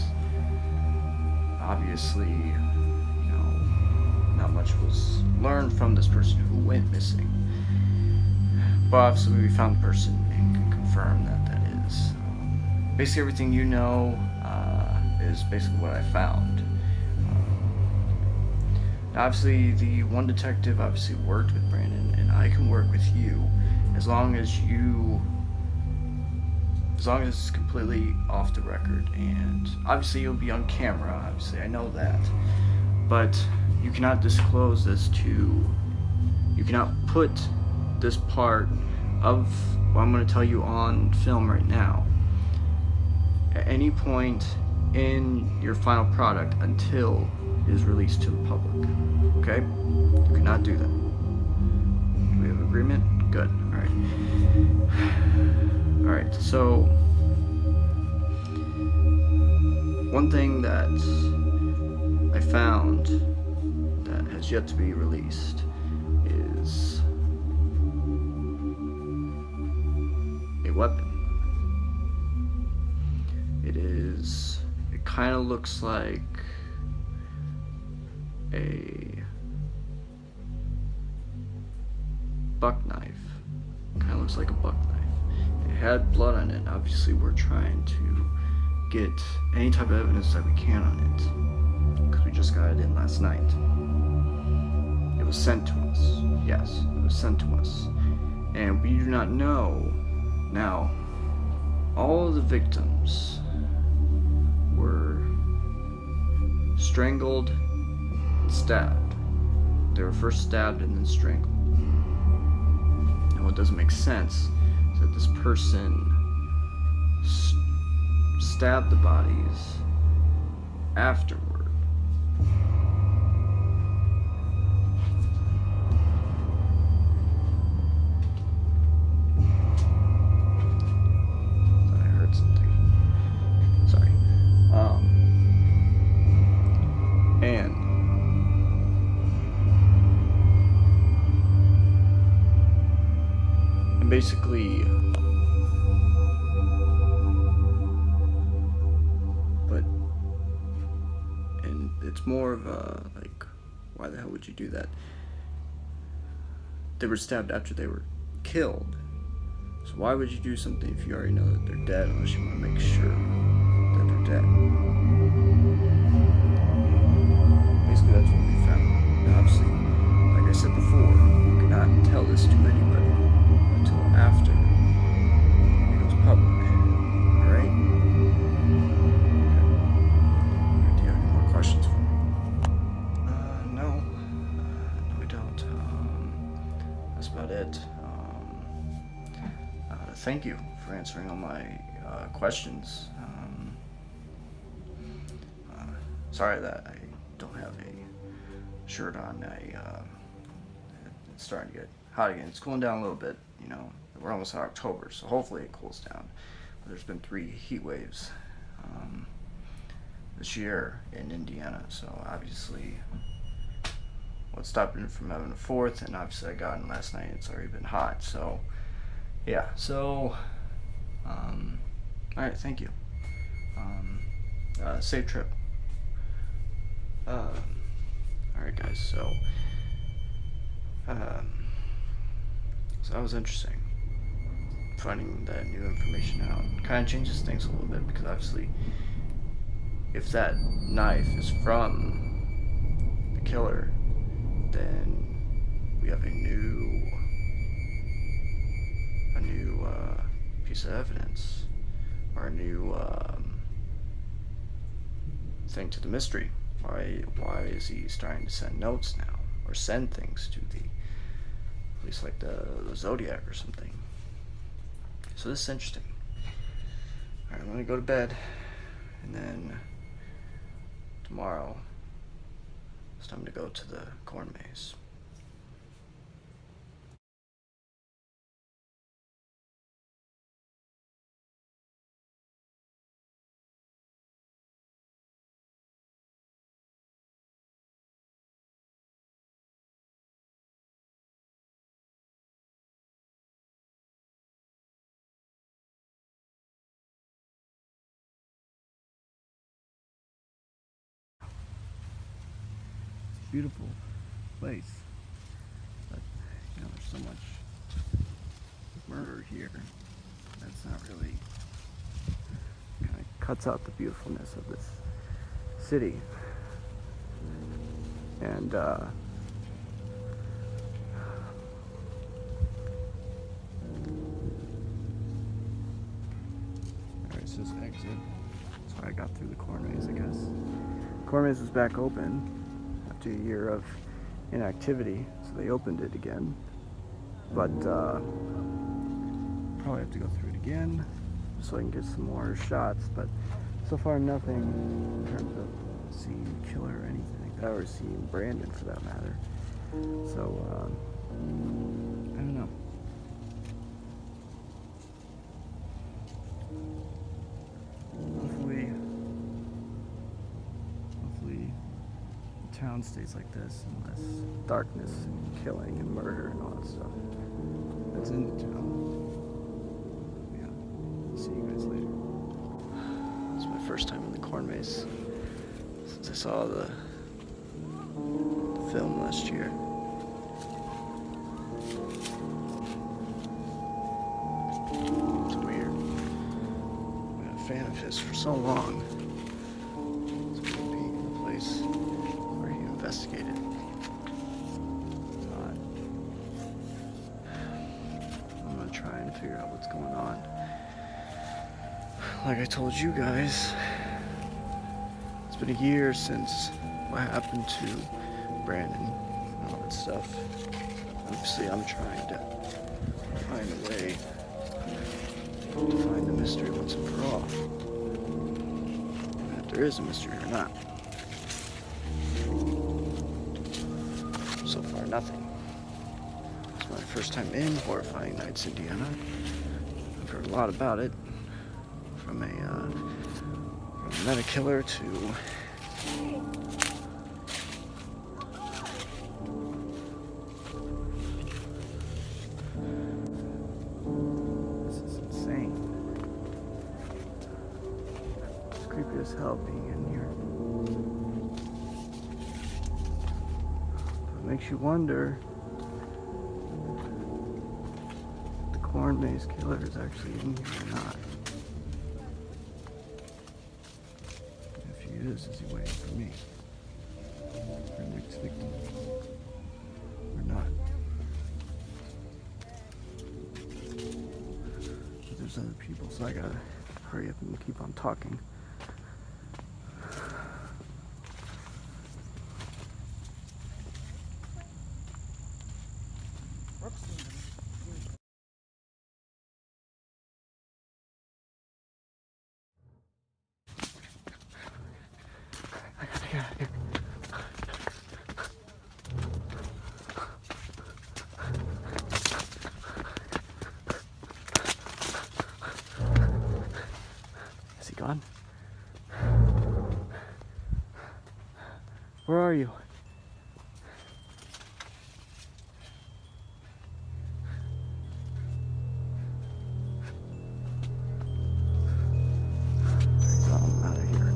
obviously, you know, not much was learned from this person who went missing. But obviously we found the person and can confirm that is. Basically everything you know is basically what I found. Obviously the one detective obviously worked with Brandon, and I can work with you as long as it's completely off the record. And obviously you'll be on camera, obviously I know that, but you cannot disclose this you cannot put this part of what I'm going to tell you on film right now at any point in your final product until it is released to the public. Okay? You cannot do that. Do we have agreement? Good. Alright. Alright, so one thing that I found that has yet to be released is a weapon. It kind of looks like a buck knife. Kind of looks like a buck knife. It had blood on it. Obviously we're trying to get any type of evidence that we can on it, because we just got it in last night. It was sent to us. Yes, it was sent to us. And we do not know. Now, all of the victims were strangled and stabbed. They were first stabbed and then strangled. And what doesn't make sense is that this person stabbed the bodies afterward. And basically, and it's more of a, like, why the hell would you do that? They were stabbed after they were killed. So why would you do something if you already know that they're dead, unless you want to make sure that they're dead? Basically, that's what we found. Now, obviously, like I said before, you cannot tell this to anybody until after it goes public. Alright? Okay. Do you have any more questions for me? No. No, we don't. That's about it. Thank you for answering all my questions. Sorry that I don't have a shirt on. It's starting to get hot again. It's cooling down a little bit. You know, we're almost in October, so hopefully it cools down. But there's been 3 heat waves this year in Indiana, so obviously what's stopping it from having a 4th, and obviously I got in last night. It's already been hot, so yeah. So all right, thank you. Safe trip. All right, guys. So that was interesting. Finding that new information out kind of changes things a little bit, because obviously, if that knife is from the killer, then we have a new piece of evidence, or a new thing to the mystery. Why is he starting to send notes now, or send things to the, at least like the Zodiac or something? So this is interesting. Alright, I'm gonna go to bed, and then tomorrow it's time to go to the corn maze. Beautiful place, but you know, there's so much murder here that's not really, kind of cuts out the beautifulness of this city. And alright, so this exit, so I got through the corn maze, I guess. Corn maze was back open after a year of inactivity, so they opened it again. But probably have to go through it again so I can get some more shots. But so far, nothing in terms of seeing killer or anything like that, or seeing Brandon for that matter. So I don't know. Hopefully the town stays like this, and less darkness and killing and murder and all that stuff that's in the town. Yeah, see you guys later. It's my first time in the corn maze since I saw the film last year. It's weird. I've been a fan of his for so long. It's weird being in the place where he investigated. I'm gonna try and figure out what's going on. Like I told you guys, it's been a year since what happened to Brandon and all that stuff. Obviously, I'm trying to find a way to find the mystery once and for all. And if there is a mystery or not. So far, nothing. It's my first time in Horrifying Nights, Indiana. I've heard a lot about it. From a meta killer to this is insane. It's creepy as hell being in here. It makes you wonder if the corn maze killer is actually in here or not. Is he waiting for me? For next victim? Or not? But there's other people, so I gotta hurry up and keep on talking. I gotta get out of here. Is he gone? Where are you? I'm out of here.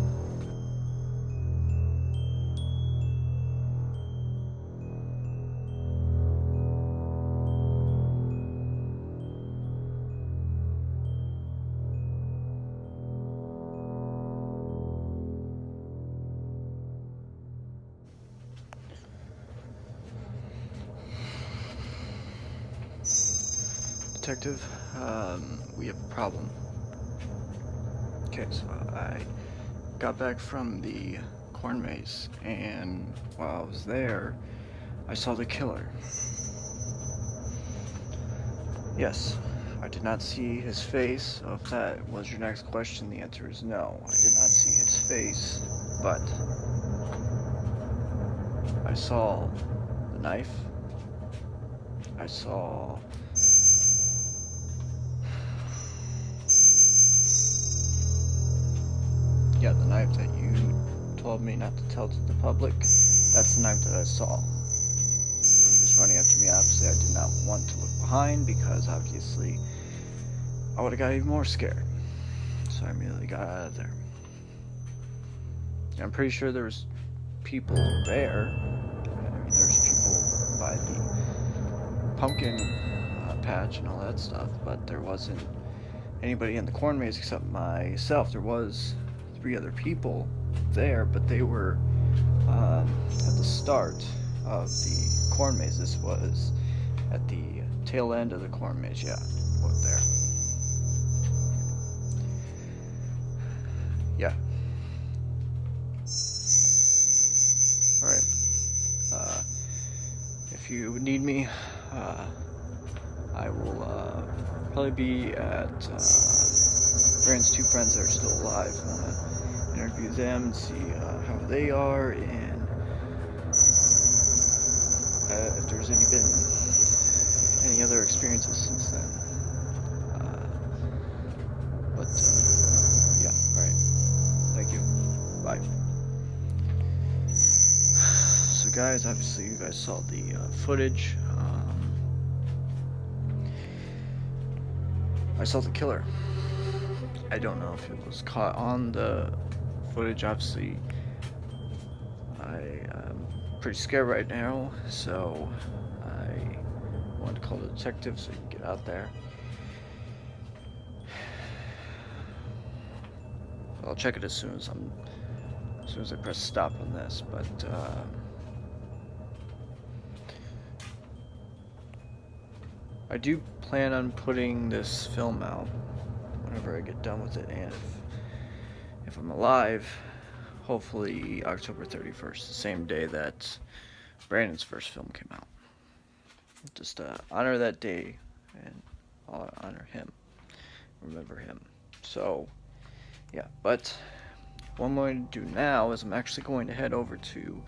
Detective, we have a problem. Okay, so I got back from the corn maze, and while I was there, I saw the killer. Yes, I did not see his face. So if that was your next question, the answer is no. I did not see his face, but I saw the knife. I saw the knife that you told me not to tell to the public. That's the knife that I saw. He was running after me. Obviously, I did not want to look behind because obviously I would have got even more scared. So I immediately got out of there. And I'm pretty sure there was people there. I mean, there's people by the pumpkin patch and all that stuff, but there wasn't anybody in the corn maze except myself. There was 3 other people there, but they were at the start of the corn maze. This was at the tail end of the corn maze, yeah, what there. Yeah. Alright. If you need me, I will probably be at Brandon's 2 friends that are still alive. I want to interview them and see how they are, and if there's been any other experiences since then. Yeah, alright. Thank you. Bye. So guys, obviously you guys saw the footage. I saw the killer. I don't know if it was caught on the footage. Obviously, I am pretty scared right now, so I wanted to call the detective so he can get out there. I'll check it as soon as I press stop on this, but I do plan on putting this film out whenever I get done with it, and if I'm alive, hopefully October 31st, the same day that Brandon's first film came out. Just honor that day and honor him, remember him. So yeah, but what I'm going to do now is I'm actually going to head over to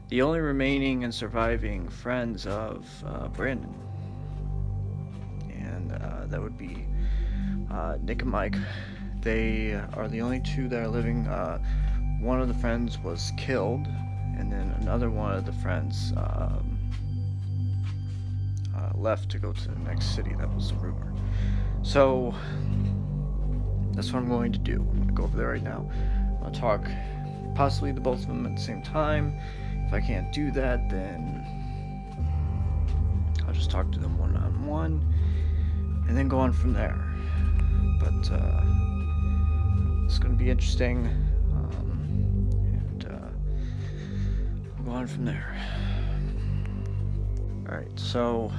the only remaining and surviving friends of Brandon, and that would be Nick and Mike. They are the only 2 that are living. One of the friends was killed, and then another one of the friends left to go to the next city. That was the rumor. So that's what I'm going to do. I'm going to go over there right now. I'm going to talk possibly to both of them at the same time. If I can't do that, then I'll just talk to them one-on-one and then go on from there. But it's going to be interesting, and I'll go on from there. Alright, so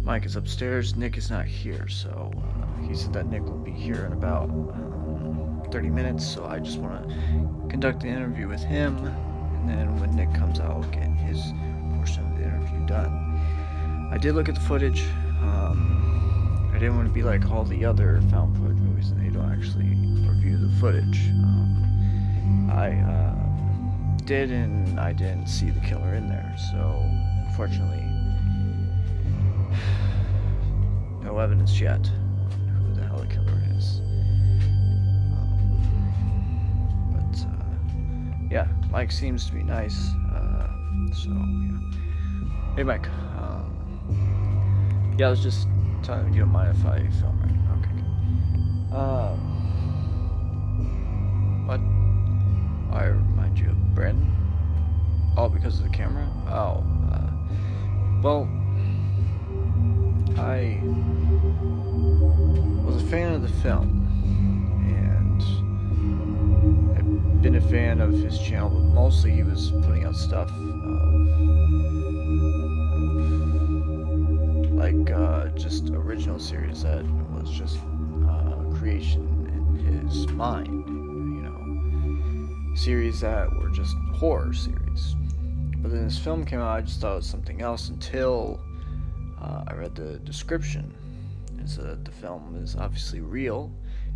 Mike is upstairs. Nick is not here, so he said that Nick will be here in about 30 minutes, so I just want to conduct the interview with him, and then when Nick comes out, I'll get his portion of the interview done. I did look at the footage. I didn't want to be like all the other found footage movies, and they don't actually review the footage. I did, and I didn't see the killer in there, so unfortunately, no evidence yet on who the hell the killer is. Yeah, Mike seems to be nice, so yeah. Hey Mike, yeah, I was just telling you, you don't mind if I film, right? Okay, good. What? I remind you of Brandon? Oh, because of the camera? Oh, well, I was a fan of the film, and I've been a fan of his channel, but mostly he was putting out stuff like just original series that was just creation in his mind, you know, series that were just horror series. But then this film came out, I just thought it was something else until I read the description. It said that the film is obviously real,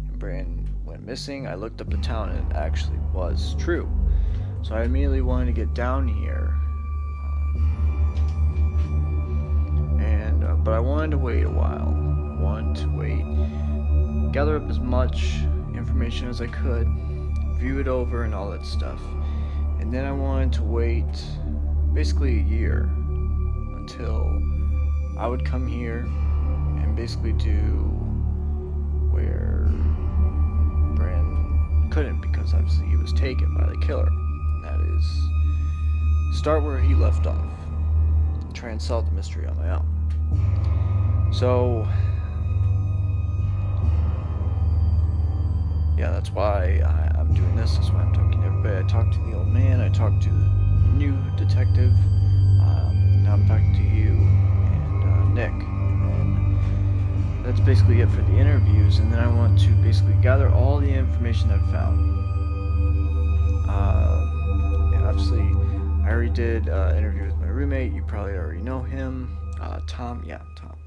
and Brandon went missing. I looked up the town, and it actually was true. So I immediately wanted to get down here, but I wanted to wait a while. I wanted to wait, gather up as much information as I could, view it over and all that stuff, and then I wanted to wait basically a year until I would come here and basically do where Brandon couldn't, because obviously he was taken by the killer. And that is start where he left off and try and solve the mystery on my own. So yeah, that's why I'm doing this. That's why I'm talking to everybody. I talked to the old man, I talked to the new detective, now I'm talking to you and Nick, and that's basically it for the interviews. And then I want to basically gather all the information I've found. And obviously I already did an interview with my roommate. You probably already know him, Tom. Yeah, Tom.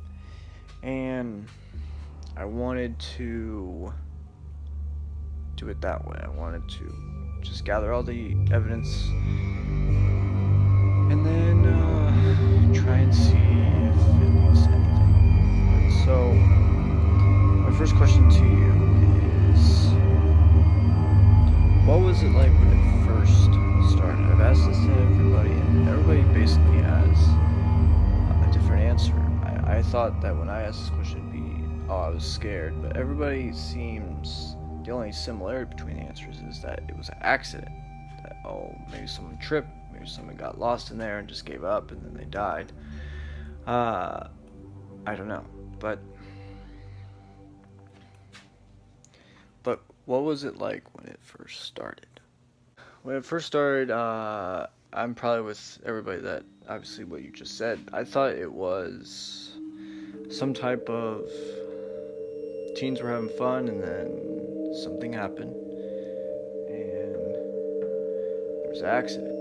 And I wanted to do it that way. I wanted to just gather all the evidence and then try and see if it leads to anything. So my first question to you is, what was it like when it first started? I've asked this to everybody, and everybody basically has a different answer. I thought that when I asked this question it'd be, oh, I was scared, but everybody seems, the only similarity between the answers is that it was an accident. That, oh, maybe someone tripped, maybe someone got lost in there and just gave up and then they died. I don't know, but what was it like when it first started? When it first started, I'm probably with everybody that, obviously what you just said. I thought it was some type of teens were having fun, and then something happened, and there was an accident.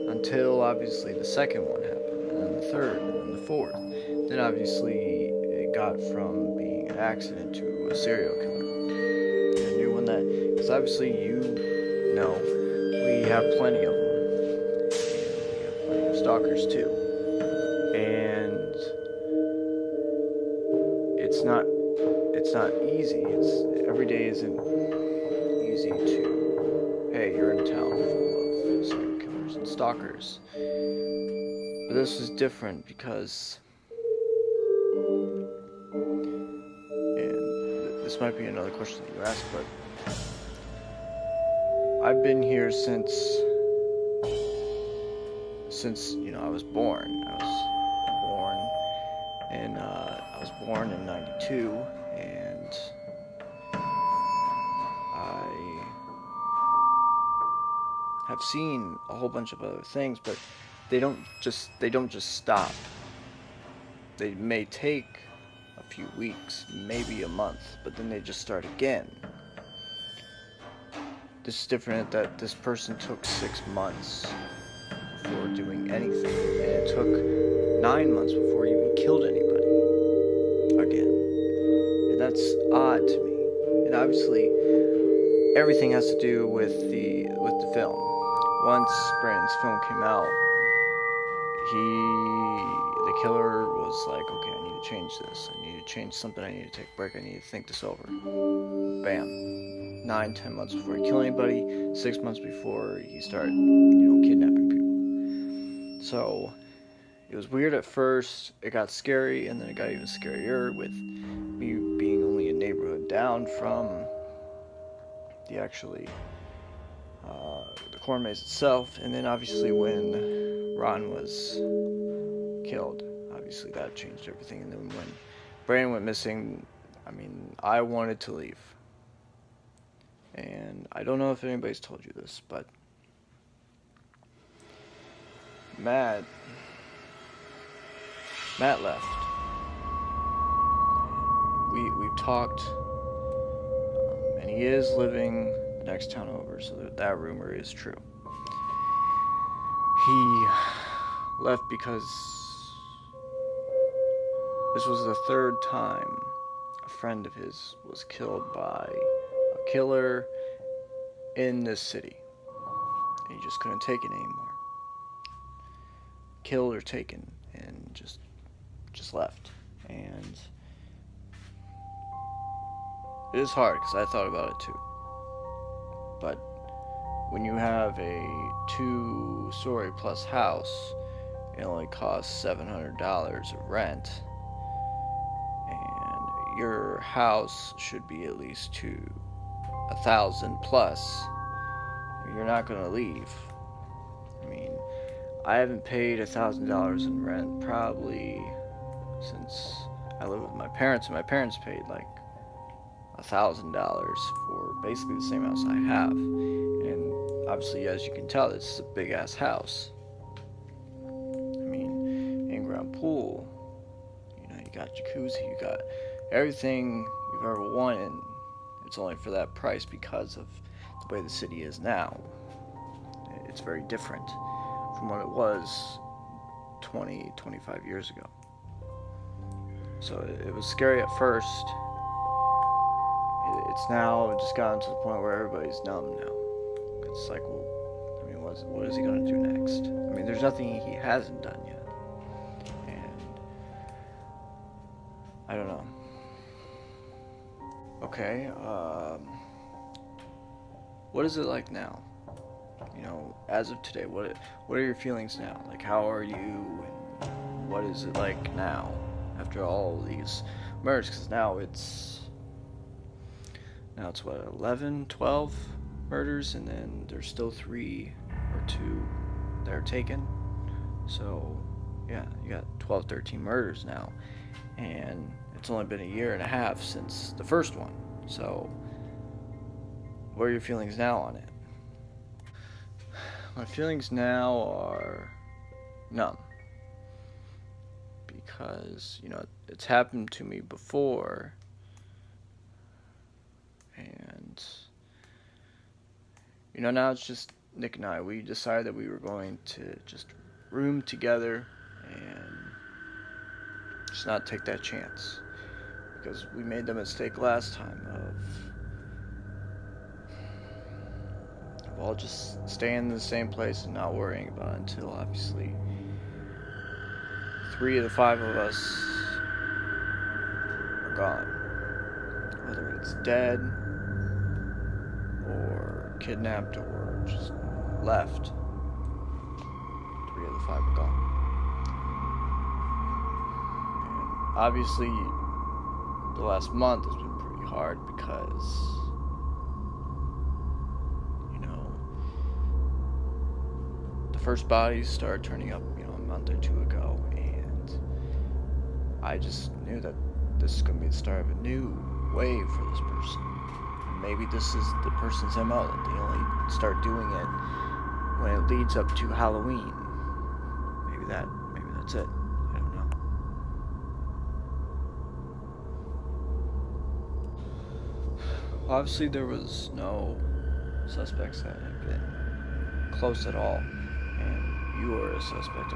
Until obviously the second one happened, and then the third, and then the fourth. Then obviously it got from being an accident to a serial killer. A new one that, because obviously you know, we have plenty of them. And we have plenty of stalkers too. And it's not easy. It's every day isn't easy to, hey, you're in a town full of serial killers and stalkers. But this is different because, and this might be another question that you asked, but I've been here since you know, I was born. I was born in '92, and I have seen a whole bunch of other things, but they don't just stop. They may take a few weeks, maybe a month, but then they just start again. This is different, that this person took 6 months before doing anything, and it took 9 months before he even killed anybody again. And that's odd to me. And obviously everything has to do with the film. Once Brandon's film came out, the killer was like, okay, I need to change this. I need to change something. I need to take a break. I need to think this over. Bam. 9-10 months before he killed anybody, 6 months before he started, kidnapping people. So it was weird at first. It got scary, and then it got even scarier with me being only a neighborhood down from the corn maze itself. And then obviously when Ron was killed, obviously that changed everything. And then when Brandon went missing, I wanted to leave. And I don't know if anybody's told you this, but Matt left. We've talked, and he is living the next town over, so that rumor is true. He left because this was the third time a friend of his was killed by a killer in this city. And he just couldn't take it anymore. Killed or taken, and just left. And it is hard, because I thought about it too. But when you have a 2-story plus house, it only costs $700 of rent, and your house should be at least $1,000 plus. You're not going to leave. I haven't paid $1,000 in rent probably since I lived with my parents, and my parents paid like $1,000 for basically the same house I have. And obviously, as you can tell, this is a big ass house. In-ground pool, you got jacuzzi, you got everything you've ever wanted. It's only for that price because of the way the city is now. It's very different from what it was 20-25 years ago. So it was scary at first. It's now just gotten to the point where everybody's numb now. It's like, well, what is he going to do next? There's nothing he hasn't done yet. And I don't know. Okay, what is it like now? As of today, what are your feelings now? Like, how are you, and what is it like now after all these murders? Because now it's what, 11, 12 murders, and then there's still 3 or 2 that are taken. So yeah, you got 12, 13 murders now, and it's only been a year and a half since the first one. So what are your feelings now on it? My feelings now are numb, because it's happened to me before, and now it's just Nick and I. We decided that we were going to just room together and just not take that chance, because we made the mistake last time of all just staying in the same place and not worrying about it until obviously 3 of the 5 of us are gone. Whether it's dead or kidnapped or just left, 3 of the 5 are gone. And obviously the last month has been pretty hard, because first bodies started turning up, a month or 2 ago, and I just knew that this is going to be the start of a new wave for this person. Maybe this is the person's MO, that they only start doing it when it leads up to Halloween. Maybe that's it. I don't know. Obviously, there was no suspects that had been close at all. And you were a suspect.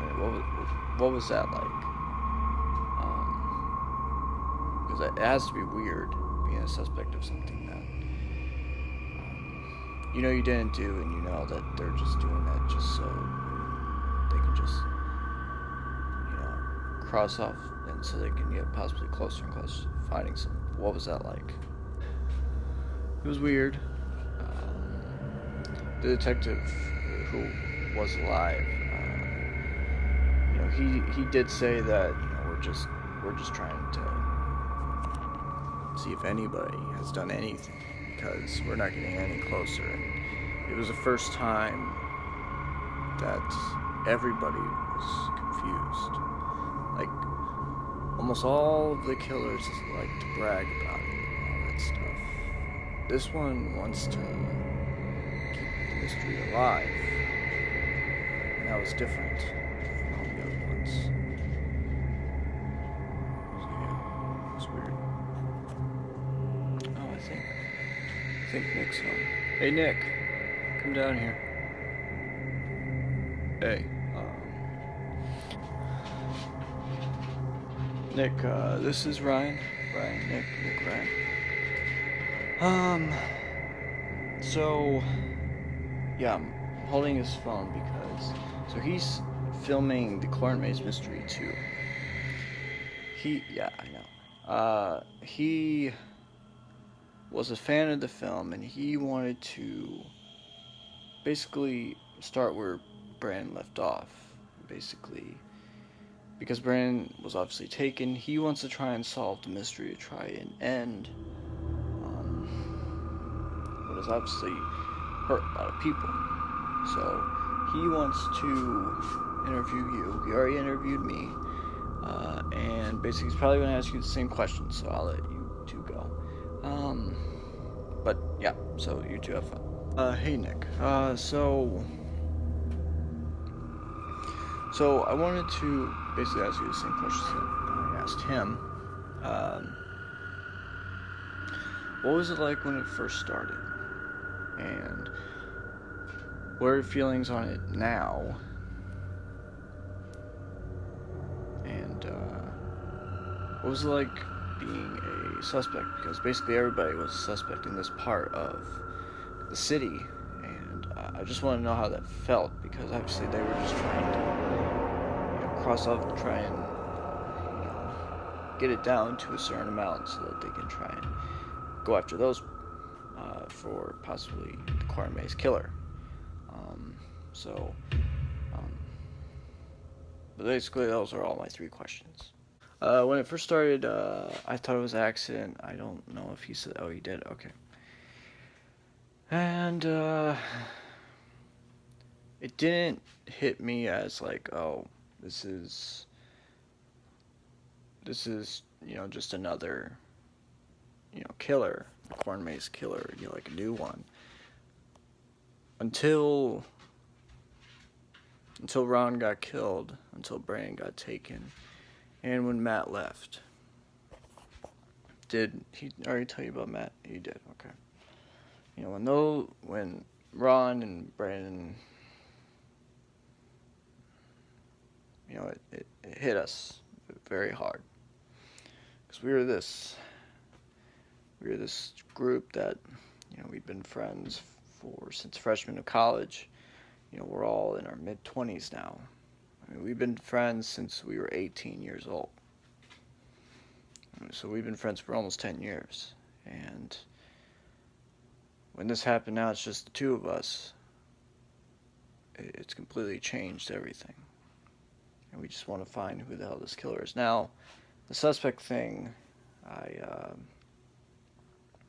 What was that like? Because it has to be weird being a suspect of something that you know you didn't do, and you know that they're just doing that just so they can just, you know, cross off, and so they can get possibly closer and closer to finding some. What was that like? It was weird. The detective who was alive, you know, he did say that, you know, we're just trying to see if anybody has done anything, because we're not getting any closer. And it was the first time that everybody was confused. Like, almost all of the killers like to brag about it and all that stuff. This one wants to keep the mystery alive, and that was different from all the other ones. So yeah, it was weird. Oh, I think Nick's home. Hey, Nick, come down here. Hey, Nick, this is Ryan. Nick, Ryan. So, yeah, I'm holding his phone because, so he's filming the Corn Maze Mystery too. Yeah, I know. He was a fan of the film, and he wanted to basically start where Brandon left off. Basically, because Brandon was obviously taken, he wants to try and solve the mystery, to try and end what has obviously hurt a lot of people. So he wants to interview you. He already interviewed me, and basically he's probably going to ask you the same questions. So I'll let you two go. But yeah, so you two have fun. Hey Nick. So I wanted to basically ask you the same questions that I asked him. What was it like when it first started? And what are your feelings on it now? And what was it like being a suspect? Because basically everybody was a suspect in this part of the city. And I just want to know how that felt, because obviously they were just trying to, you know, cross off and try and, you know, get it down to a certain amount so that they can try and go after those for possibly the Corn Maze killer. But basically those are all my 3 questions. When it first started, I thought it was an accident. I don't know if he said, oh, he did, okay. And it didn't hit me as like, oh, this is, you know, just another, you know, killer, Corn Maze killer, you know, like a new one. Until Ron got killed, until Brandon got taken, and when Matt left. Did he already tell you about Matt? He did, okay. You know, when Ron and Brandon, you know, it hit us very hard. Because we were this group that, you know, we've been friends since freshman of college. You know, we're all in our mid-20s now. I mean, we've been friends since we were 18 years old. So we've been friends for almost 10 years. And when this happened, now it's just the 2 of us. It's completely changed everything. And we just want to find who the hell this killer is. Now, the suspect thing,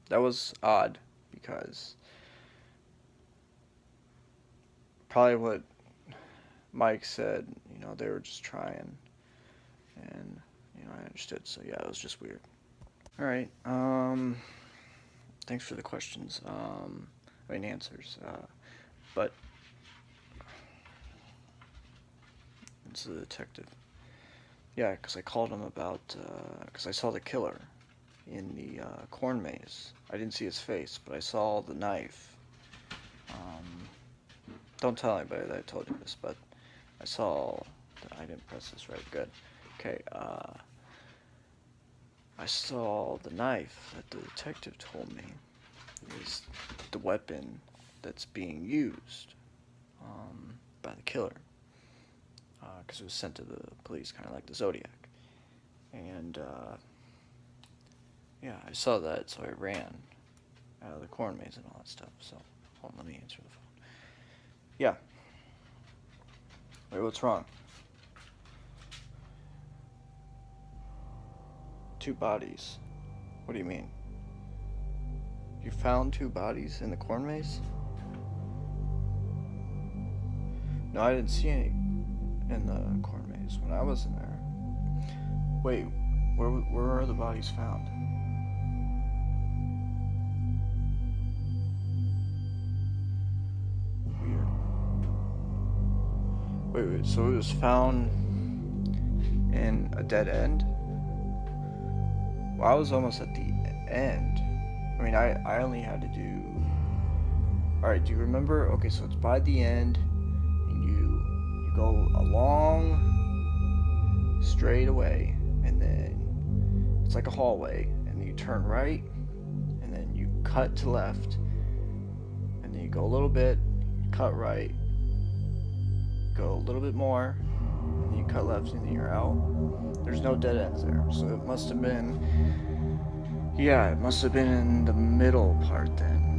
that was odd, because probably what Mike said, you know, they were just trying, and, you know, I understood, so yeah, it was just weird. Alright, thanks for the questions, answers, but, it's the detective. Yeah, because I called him about, because I saw the killer in the corn maze. I didn't see his face, but I saw the knife. Don't tell anybody that I told you this, but I saw, I didn't press this right, good. Okay, I saw the knife that the detective told me is the weapon that's being used by the killer, because it was sent to the police, kind of like the Zodiac. And yeah, I saw that, so I ran out of the corn maze and all that stuff. So, hold on, let me answer the phone. Yeah. Wait, what's wrong? 2 bodies. What do you mean? You found 2 bodies in the corn maze? No, I didn't see any in the corn maze when I was in there. Wait, where are the bodies found? Weird. Wait, so it was found in a dead end? Well, I was almost at the end. I mean, I only had to do... Alright, do you remember? Okay, so it's by the end, and you go along straight away, and then it's like a hallway, and then you turn right, and then you cut to left, and then you go a little bit, cut right, go a little bit more, and then you cut left, and then you're out. There's no dead ends there, so it must have been... Yeah, it must have been in the middle part then.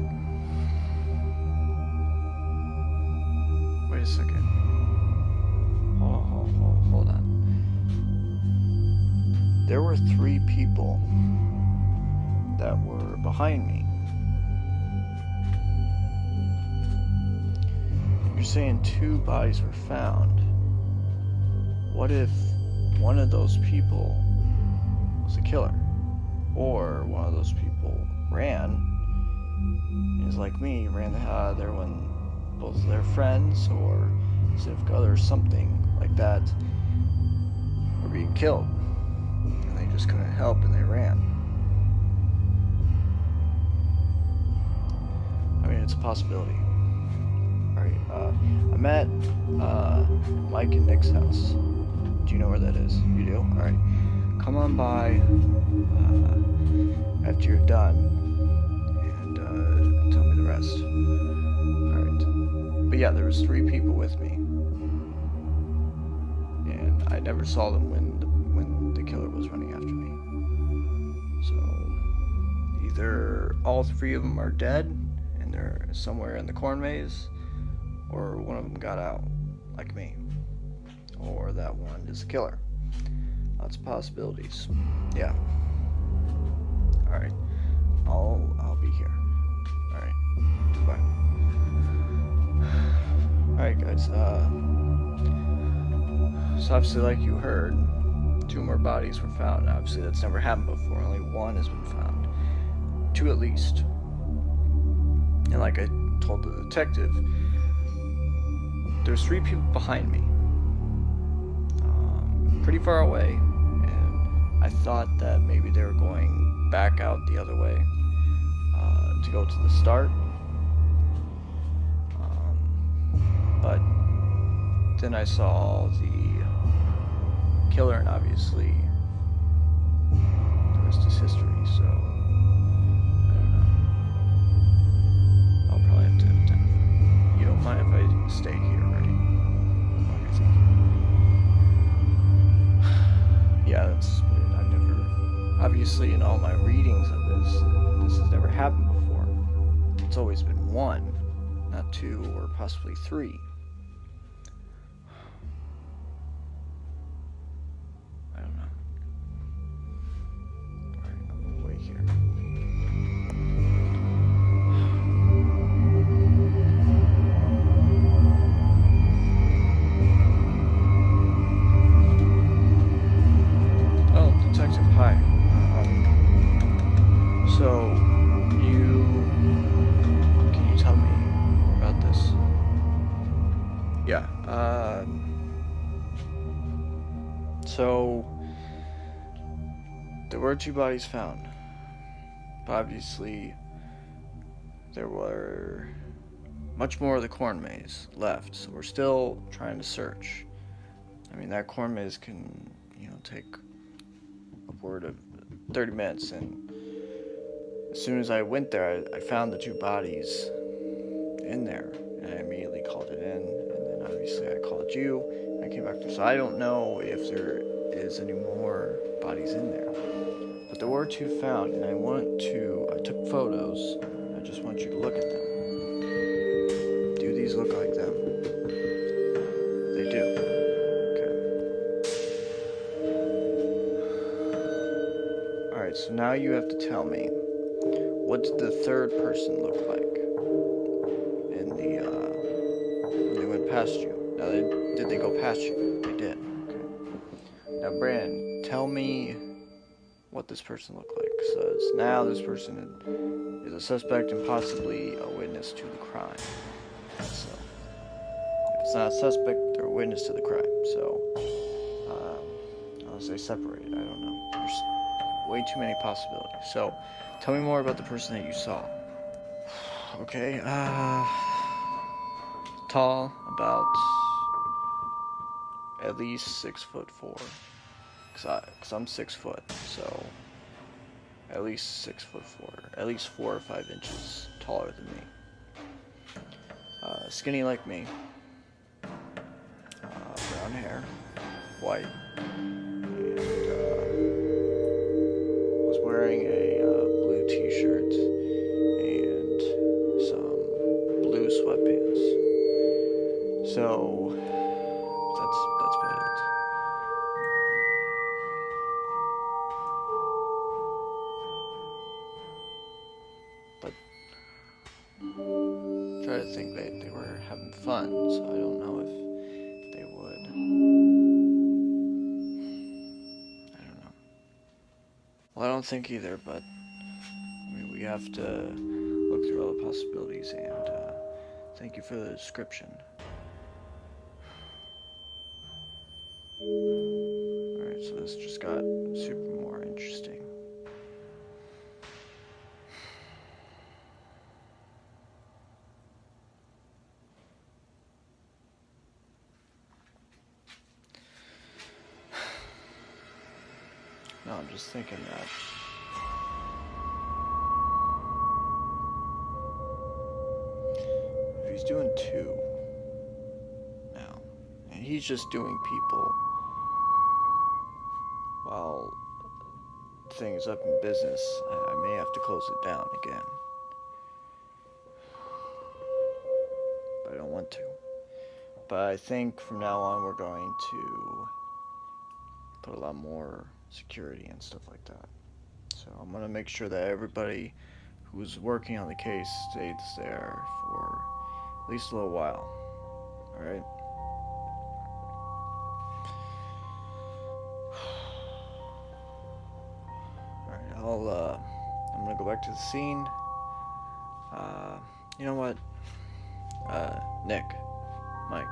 Wait a second. Hold on. There were 3 people that were behind me. You're saying 2 bodies were found. What if one of those people was a killer? Or one of those people ran, is like me, ran the hell out of there when both of their friends or significant other or something like that were being killed, and they just couldn't help and they ran. I mean, it's a possibility. Alright, I'm at Mike and Nick's house. Do you know where that is? You do? Alright. Come on by after you're done and tell me the rest. Alright. But yeah, there was 3 people with me. And I never saw them when the killer was running after me. So either all 3 of them are dead and they're somewhere in the corn maze, or one of them got out, like me. Or that one is the killer. Lots of possibilities. Yeah. Alright. I'll be here. Alright. Goodbye. Alright, guys. So obviously, like you heard, 2 more bodies were found. Obviously, that's never happened before. Only 1 has been found. 2 at least. And like I told the detective, there's 3 people behind me. Pretty far away. And I thought that maybe they were going back out the other way to go to the start. But then I saw the killer, and obviously the rest is history, so I don't know. I'll probably have to identify. You don't mind if I stay here, right? Okay, thank you. Yeah, that's weird. I've never... Obviously, in all my readings of this has never happened before. It's always been 1, not 2, or possibly 3. I don't know. Alright, I'm gonna wait here. Oh, Detective, hi. So, can you tell me more about this? Yeah, so, there were 2 bodies found. But obviously, there were much more of the corn maze left, so we're still trying to search. I mean, that corn maze can, take upward of 30 minutes, and as soon as I went there, I found the 2 bodies, in there, and I immediately called it in, and then obviously I called you, and I came back there. So I don't know if there is any more bodies in there, but there were 2 found, and I took photos. I just want you to look at them. Do these look like them? They do. Okay. Alright, so now you have to tell me, what did the third person look like in the, when they went past you? Now, did they go past you? They did. Okay. Now, Brandon, tell me what this person looked like. Because now this person is a suspect and possibly a witness to the crime. So, if it's not a suspect, they're a witness to the crime. So, unless they separate, I don't know. There's way too many possibilities. So, tell me more about the person that you saw. Okay, tall, about at least 6'4", cause I'm 6 foot, so at least 6'4", at least 4 or 5 inches taller than me. Skinny like me, brown hair, white, and was wearing a blue t-shirt and some blue sweatpants. So that's about it. But try to think they were having fun, so I don't know if they would. I don't know. Well, I don't think either, but I mean, we have to look through all the possibilities, and thank you for the description. Alright, so this just got super more interesting. No, I'm just thinking that if he's doing 2 now, and he's just doing people while the thing is up in business, I may have to close it down again. But I don't want to. But I think from now on we're going to put a lot more security and stuff like that. So I'm going to make sure that everybody who's working on the case stays there for at least a little while. Alright? Alright, I'm going to go back to the scene. You know what? Nick, Mike,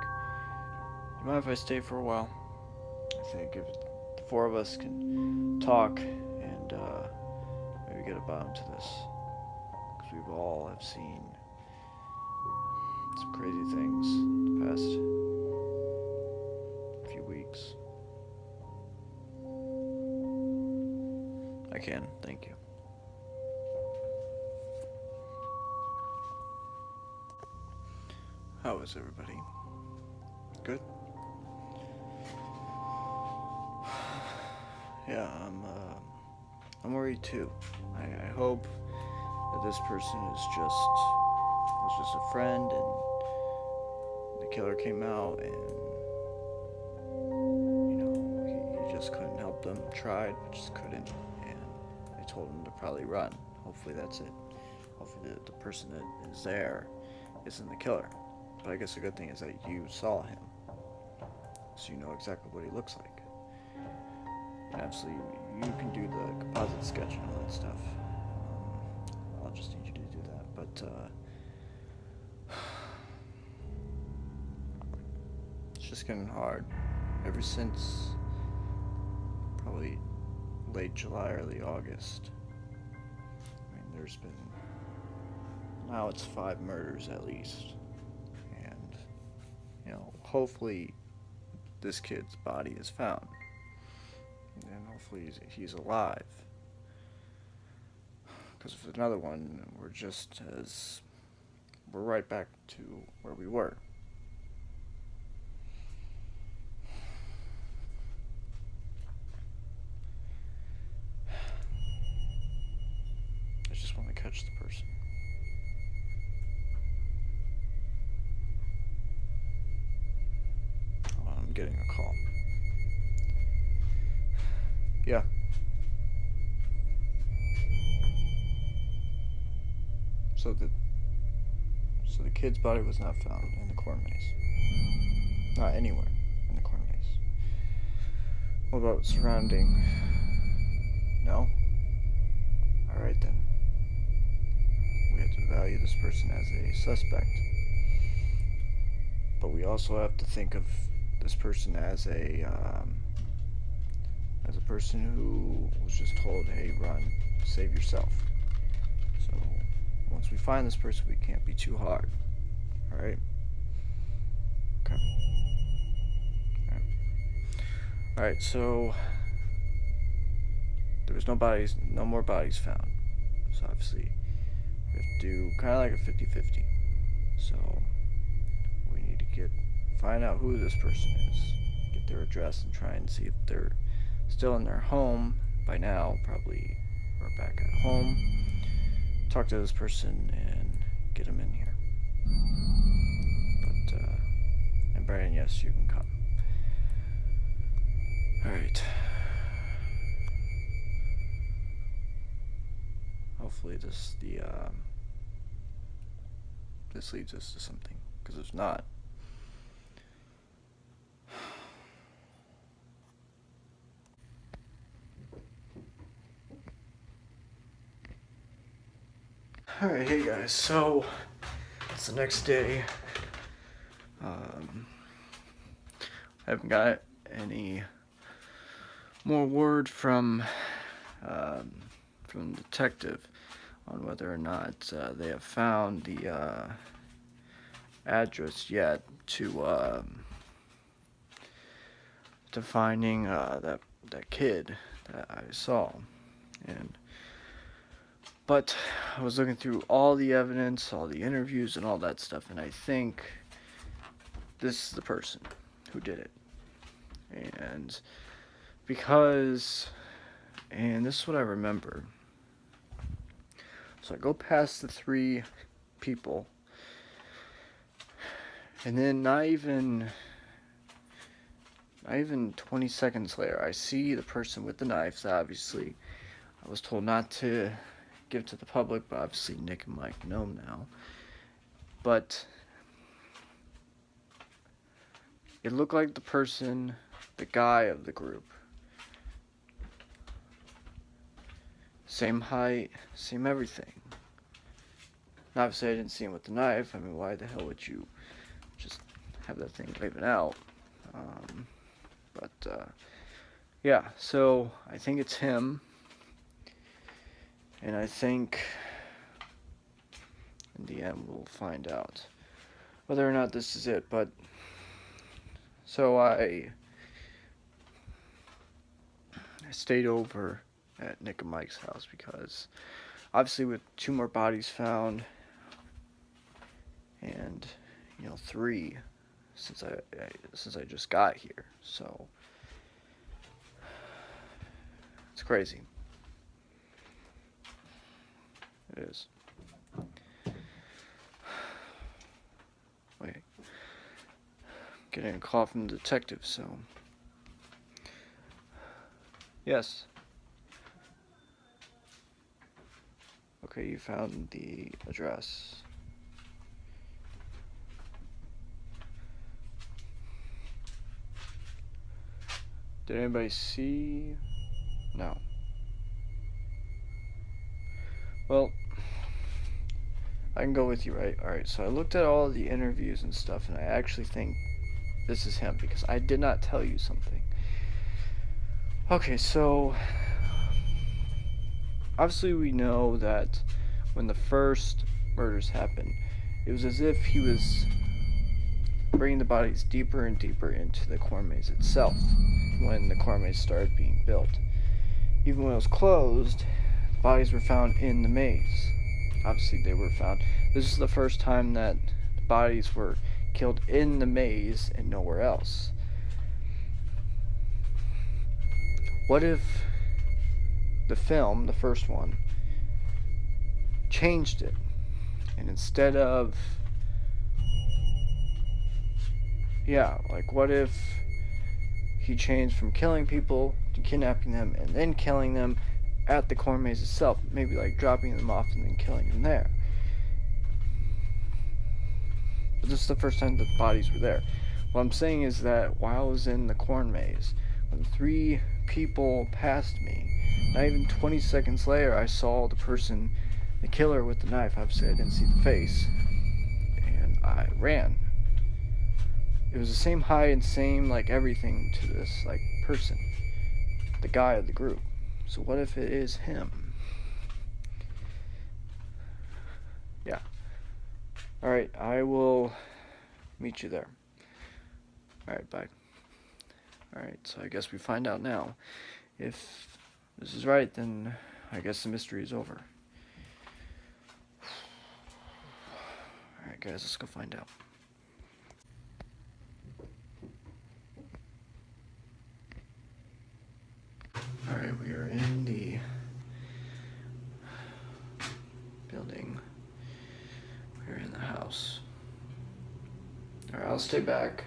you mind if I stay for a while? I think if the 4 of us can talk and maybe get a bottom to this, because we've all have seen some crazy things the past few weeks. I can, thank you. How is everybody? Good? Yeah, I'm worried too. I hope that this person was just a friend, and the killer came out, and you know, he just couldn't help them. Tried, but just couldn't, and they told him to probably run. Hopefully that's it. Hopefully the person that is there isn't the killer. But I guess the good thing is that you saw him, so you know exactly what he looks like. Absolutely, you can do the composite sketch and all that stuff. I'll just need you to do that. But it's just getting hard. Ever since probably late July, early August. I mean, there's been, now it's 5 murders at least. And, you know, hopefully this kid's body is found. And hopefully he's alive. Because if another one, we're we're right back to where we were. I just want to catch the person. Oh, I'm getting a call. Yeah. So the kid's body was not found in the corn maze. Not anywhere in the corn maze. What about surrounding? No? Alright then. We have to value this person as a suspect. But we also have to think of this person as a person who was just told, hey, run, save yourself. So once we find this person, we can't be too hard. Alright? Okay. Alright, so there was no more bodies found. So obviously we have to do kind of like a 50-50. So we need to find out who this person is, get their address, and try and see if they're still in their home by now. Probably we're back at home. Talk to this person and get him in here. But and Brian, yes, you can come. All right. Hopefully this leads us to something, because if not, alright, hey guys, so it's the next day. I haven't got any more word from the detective on whether or not they have found the address yet to finding that kid that I saw. But I was looking through all the evidence, all the interviews, and all that stuff, and I think this is the person who did it. And this is what I remember. So I go past the 3 people, and then not even 20 seconds later, I see the person with the knife that obviously I was told not to give to the public, but obviously Nick and Mike know now. But it looked like the guy of the group. Same height, same everything. Obviously I didn't see him with the knife. I mean, why the hell would you just have that thing waving out? Yeah, so I think it's him. And I think in the end we'll find out whether or not this is it. But so I stayed over at Nick and Mike's house because obviously with 2 more bodies found and 3 since I just got here, so it's crazy. It is. Wait. Getting a call from the detective, so. Yes. Okay, you found the address. Did anybody see? No. Well, I can go with you, right? Alright, so I looked at all the interviews and stuff, and I actually think this is him, because I did not tell you something. Okay, so obviously we know that when the first murders happened, it was as if he was bringing the bodies deeper and deeper into the corn maze itself when the corn maze started being built. Even when it was closed, bodies were found in the maze. Obviously they were found. This is the first time that the bodies were killed in the maze and nowhere else. What if the film, the first one, changed it, and instead of, what if he changed from killing people to kidnapping them and then killing them at the corn maze itself, maybe like dropping them off and then killing them there. But this is the first time the bodies were there. What I'm saying is that while I was in the corn maze, when 3 people passed me, not even 20 seconds later, I saw the person, the killer with the knife. Obviously, I didn't see the face, and I ran. It was the same height and same, everything to this, person, the guy of the group. So what if it is him? Yeah. Alright, I will meet you there. Alright, bye. Alright, so I guess we find out now. If this is right, then I guess the mystery is over. Alright guys, let's go find out. Alright, we are in the building. We're in the house. Alright, I'll stay back.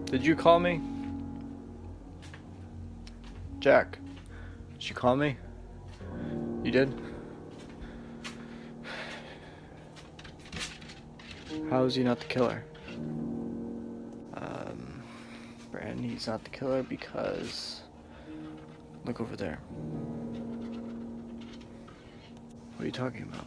Did you call me? Jack, did you call me? You did? How is he not the killer? Brandon, he's not the killer because... Look over there. What are you talking about?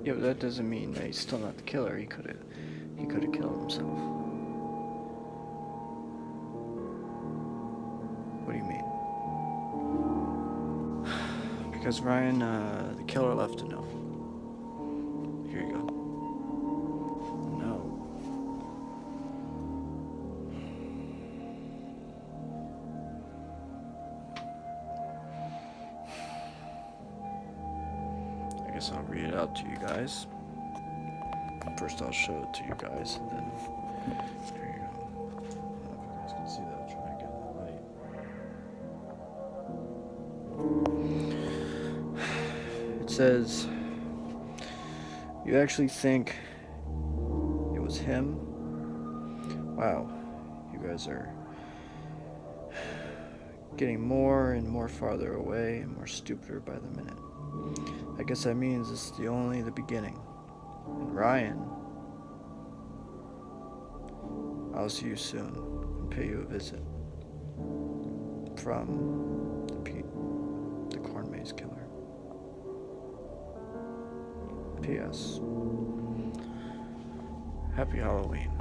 Yeah, but that doesn't mean that he's still not the killer. He could have killed himself. What do you mean? Because Ryan, the killer left a note. Here you go. No. I guess I'll read it out to you guys. First I'll show it to you guys, and then there you go. I don't know if you guys can see that. I'll try and get in the light. It says, you actually think it was him? Wow, you guys are getting more and more farther away and more stupider by the minute. I guess that means this is only the beginning. And Ryan, I'll see you soon and pay you a visit. From the Corn Maze Killer. P.S. Happy Halloween.